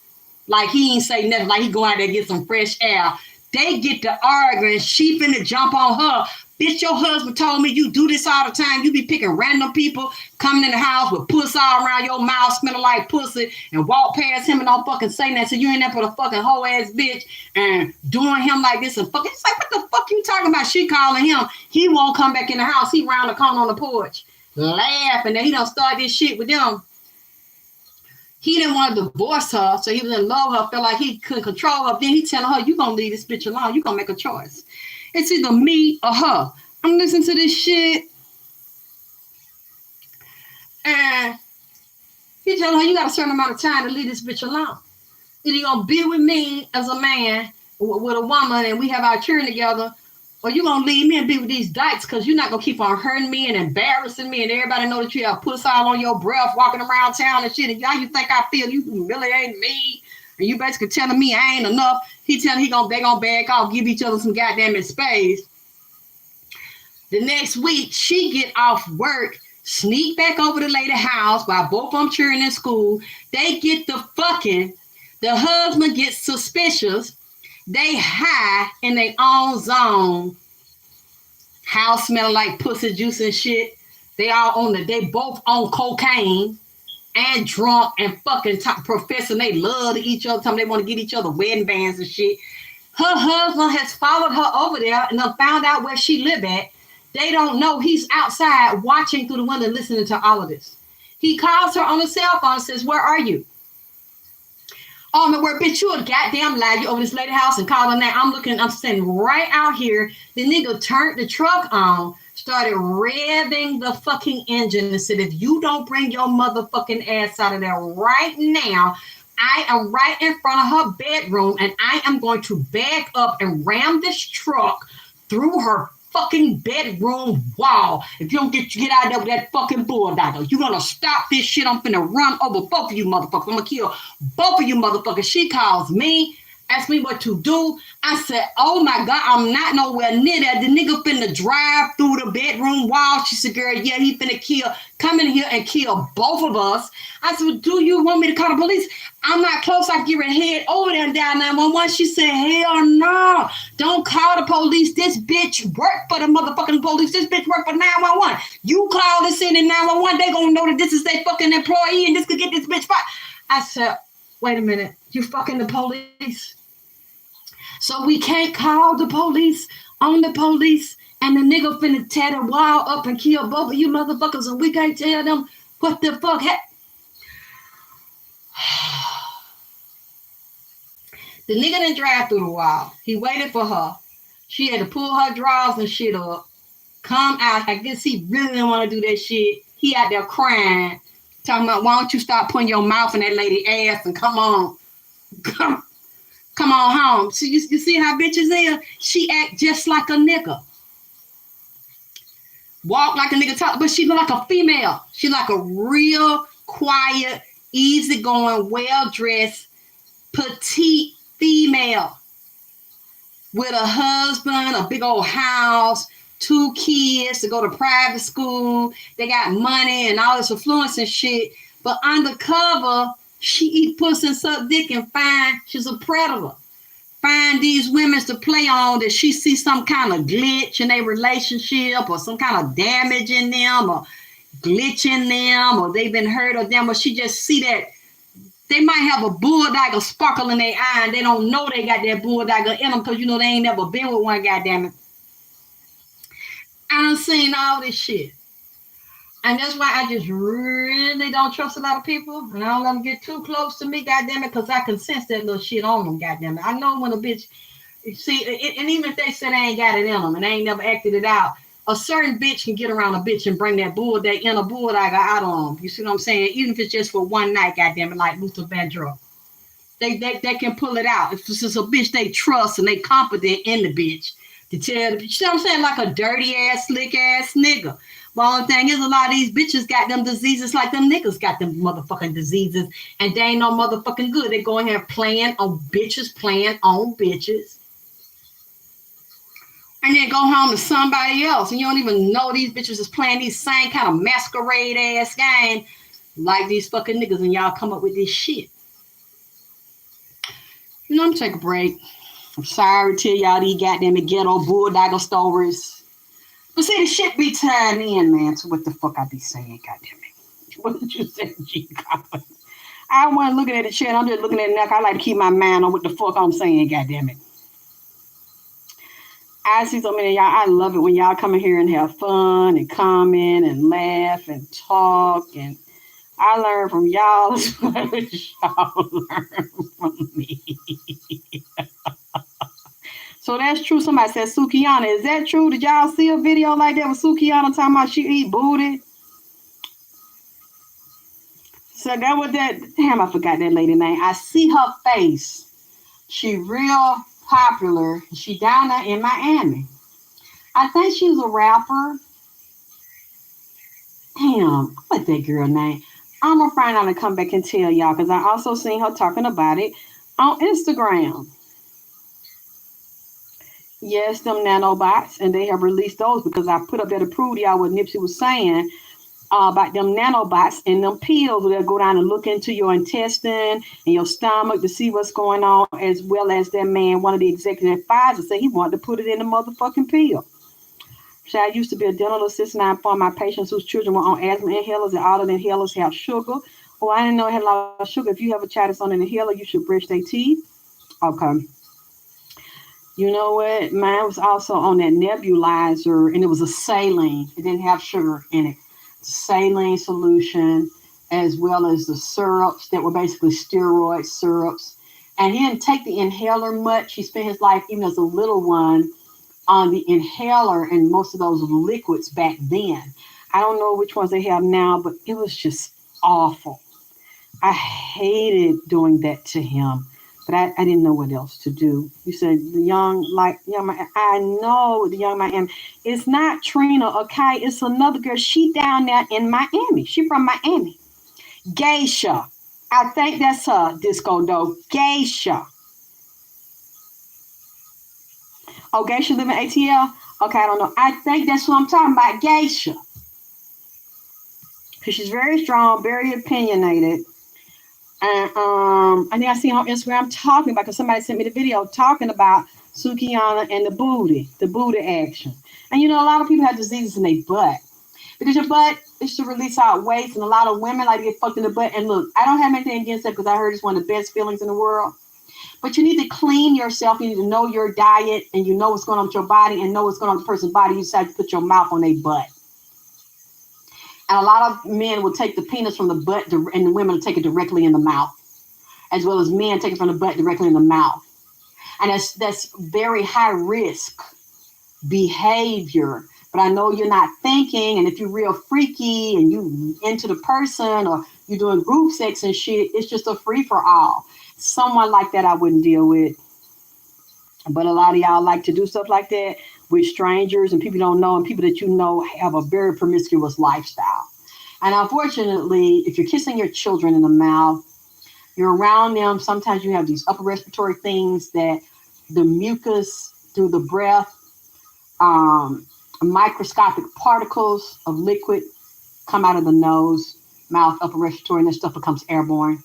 Like he ain't say nothing, like he go out there and get some fresh air. They get to arguing, she finna jump on her. Bitch, your husband told me you do this all the time. You be picking random people coming in the house with pussy all around your mouth, smelling like pussy, and walk past him and don't fucking say that. So you ain't there for the fucking whole ass bitch and doing him like this and fucking. It's like, what the fuck you talking about? She calling him. He won't come back in the house. He round the corner on the porch, laughing. And he done start this shit with them. He didn't want to divorce her, so he was in love with her, felt like he couldn't control her. Then he telling her, you gonna leave this bitch alone. You gonna make a choice. It's either me or her. I'm listening to this shit. And he telling her, you got a certain amount of time to leave this bitch alone. Either you're going to be with me as a man, with a woman, and we have our children together, or you're going to leave me and be with these dykes because you're not going to keep on hurting me and embarrassing me and everybody know that you have pussy all on your breath walking around town and shit. And y'all, you think I feel you humiliating me? And you basically telling me I ain't enough. He telling they gonna back off, give each other some goddamn space. The next week, she get off work, sneak back over to the lady house while both of them children in school. They get the fucking. The husband gets suspicious. They high in their own zone. House smelling like pussy juice and shit. They both on cocaine. And drunk and fucking professing they love each other, time they want to get each other wedding bands and shit. Her husband has followed her over there and found out where she live at. They don't know he's outside watching through the window listening to all of this. He calls her on the cell phone and says, where are you? Oh, man, where, bitch, you a goddamn lie. You over this lady house and called her name. I'm standing right out here. The nigga turned the truck on, started revving the fucking engine and said, if you don't bring your motherfucking ass out of there right now, I am right in front of her bedroom and I am going to back up and ram this truck through her fucking bedroom wall. If you don't get out of there with that fucking bulldog, you're gonna stop this shit. I'm finna run over both of you motherfuckers. I'm gonna kill both of you motherfuckers. She calls me, asks me what to do. I said, oh my God, I'm not nowhere near that. The nigga finna drive through the bedroom wall. She said, girl, yeah, he finna come in here and kill both of us. I said, well, do you want me to call the police? I'm not close. I give her head over there and down 911. She said, hell no, don't call the police. This bitch work for the motherfucking police. This bitch work for 911. You call this in 911, they gonna know that this is their fucking employee and this could get this bitch fired. I said, wait a minute, you fucking the police? So we can't call the police on the police and the nigga finna tear the wall up and kill both of you motherfuckers and we can't tell them what the fuck happened. The nigga didn't drive through the wall. He waited for her. She had to pull her drawers and shit up. Come out. I guess he really didn't want to do that shit. He out there crying. Talking about, why don't you stop putting your mouth in that lady ass and come on. Come on home. So you see how bitches is? She act just like a nigga. Walk like a nigga, talk, but she look like a female. She like a real quiet, easygoing, well-dressed, petite female with a husband, a big old house, 2 kids to go to private school. They got money and all this affluence and shit. But undercover, she eat pussy and suck dick and find she's a predator. Find these women to play on that she sees some kind of glitch in their relationship or some kind of damage in them or glitch in them or they've been hurt or them, or she just see that They might have a bulldogger sparkle in their eye, and they don't know they got that bulldogger in them because, they ain't never been with one, goddamn it. I done seen all this shit. And that's why I just really don't trust a lot of people. And I don't let them get too close to me, goddamn it, because I can sense that little shit on them, goddamn it. I know when a bitch, see, and even if they say they ain't got it in them and they ain't never acted it out, a certain bitch can get around a bitch and bring that inner bulldogger out on them. You see what I'm saying? Even if it's just for one night, goddamn it, like Luther Vandross. They can pull it out. If this is a bitch they trust and they confident in the bitch to tell the bitch, you see what I'm saying? Like a dirty ass, slick ass nigga. But only thing is, a lot of these bitches got them diseases like them niggas got them motherfucking diseases, and they ain't no motherfucking good. They go in here playing on bitches, and then go home to somebody else, and you don't even know these bitches is playing these same kind of masquerade ass game like these fucking niggas, and y'all come up with this shit. I'm gonna take a break. I'm sorry to tell y'all these goddamn ghetto bulldogger stories. But see, the shit be tied in, man, to what the fuck I be saying, goddamn it. What did you say, G? I wasn't looking at the shit. I'm just looking at the neck. I like to keep my mind on what the fuck I'm saying, goddamn it. I see so many of y'all. I love it when y'all come in here and have fun and comment and laugh and talk. And I learn from y'all as well as y'all learn from me. So that's true. Somebody said Sukiyana. Is that true? Did y'all see a video like that with Sukiyana talking about she eat booty? So that was that. Damn, I forgot that lady name. I see her face. She real popular. She down there in Miami. I think she was a rapper. Damn, what's that girl name? I'm gonna find out and come back and tell y'all, because I also seen her talking about it on Instagram. Yes, them nanobots, and they have released those because I put up there to prove y'all what Nipsey was saying about them nanobots and them pills that go down and look into your intestine and your stomach to see what's going on, as well as that man, one of the executive advisors, said he wanted to put it in the motherfucking pill. So I used to be a dental assistant. I informed my patients whose children were on asthma inhalers, and all of the inhalers have sugar. Oh, I didn't know it had a lot of sugar. If you have a child that's on an inhaler, you should brush their teeth. Okay. You know what? Mine was also on that nebulizer, and it was a saline. It didn't have sugar in it. Saline solution, as well as the syrups that were basically steroid syrups. And he didn't take the inhaler much. He spent his life, even as a little one, on the inhaler and most of those liquids back then. I don't know which ones they have now, but it was just awful. I hated doing that to him. But I didn't know what else to do. You said the young Miami. I know the young Miami. It's not Trina or Kai. It's another girl. She down there in Miami. She from Miami. Geisha. I think that's her, Disco Doe. Geisha. Oh, Geisha live in ATL? Okay, I don't know. I think that's what I'm talking about, Geisha. Because she's very strong, very opinionated. And then I see on Instagram talking about, because somebody sent me the video talking about Sukiyana and the booty action. And a lot of people have diseases in their butt. Because your butt is to release out waste, and a lot of women like to get fucked in the butt. And look, I don't have anything against that, because I heard it's one of the best feelings in the world. But you need to clean yourself. You need to know your diet, and you know what's going on with your body, and know what's going on with the person's body. You decide to put your mouth on their butt. And a lot of men will take the penis from the butt, and the women will take it directly in the mouth, as well as men take it from the butt directly in the mouth. And that's very high risk behavior. But I know you're not thinking, and if you're real freaky and you into the person, or you're doing group sex and shit, it's just a free for all. Someone like that I wouldn't deal with. But a lot of y'all like to do stuff like that with strangers and people you don't know, and people that you know have a very promiscuous lifestyle. And unfortunately, if you're kissing your children in the mouth, you're around them, sometimes you have these upper respiratory things that the mucus through the breath, microscopic particles of liquid come out of the nose, mouth, upper respiratory, and that stuff becomes airborne.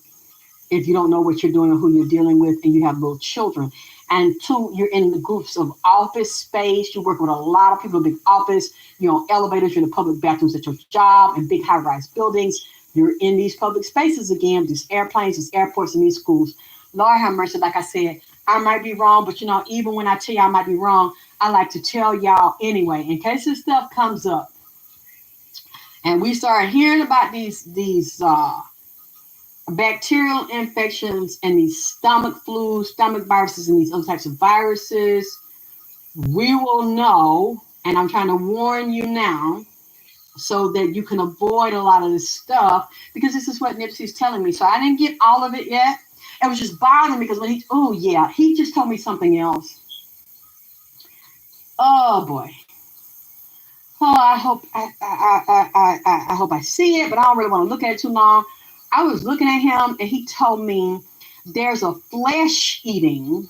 If you don't know what you're doing or who you're dealing with, and you have little children. And two, you're in the groups of office space. You work with a lot of people in big office. You're on elevators. You're in the public bathrooms at your job and big high-rise buildings. You're in these public spaces again, these airplanes, these airports, and these schools. Lord have mercy, like I said, I might be wrong, but even when I tell you I might be wrong, I like to tell y'all anyway, in case this stuff comes up. And we start hearing about these bacterial infections and these stomach flus, stomach viruses, and these other types of viruses. We will know, and I'm trying to warn you now, so that you can avoid a lot of this stuff, because this is what Nipsey's telling me. So I didn't get all of it yet. It was just bothering me because when he just told me something else. Oh boy. Oh, I hope I see it, but I don't really want to look at it too long. I was looking at him and he told me there's a flesh-eating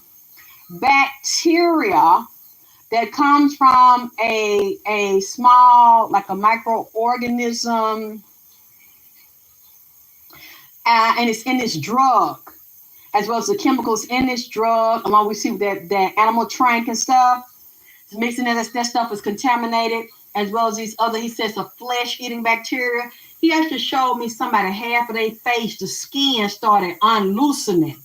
bacteria that comes from a small, like a microorganism, and it's in this drug, as well as the chemicals in this drug, along with that animal trank and stuff. It's mixing that stuff is contaminated, as well as these other, he says, a flesh-eating bacteria. He actually showed me somebody, half of their face, the skin started unloosening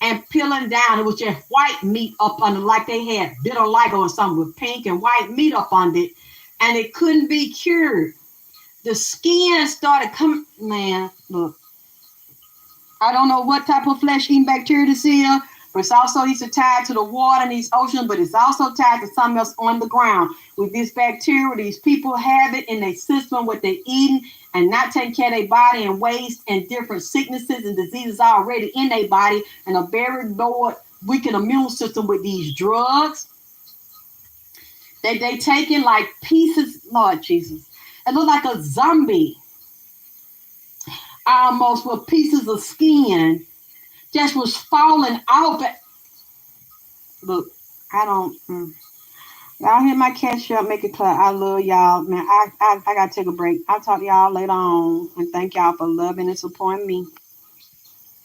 and peeling down. It was just white meat up under, like they had vitiligo or something with pink and white meat up on it, and it couldn't be cured. The skin started coming, man, look. I don't know what type of flesh-eating bacteria this is, but it's also tied to the water in these oceans, but it's also tied to something else on the ground. With this bacteria, these people have it in their system, what they're eating, and not taking care of their body, and waste and different sicknesses and diseases already in their body, and a very low, weakened immune system with these drugs. They taking like pieces, Lord Jesus. It looked like a zombie, almost, with pieces of skin just was falling off. Look, I don't. Y'all hear my catch up, make it clear. I love y'all, man. I gotta take a break. I'll talk to y'all later on, and thank y'all for loving and supporting me.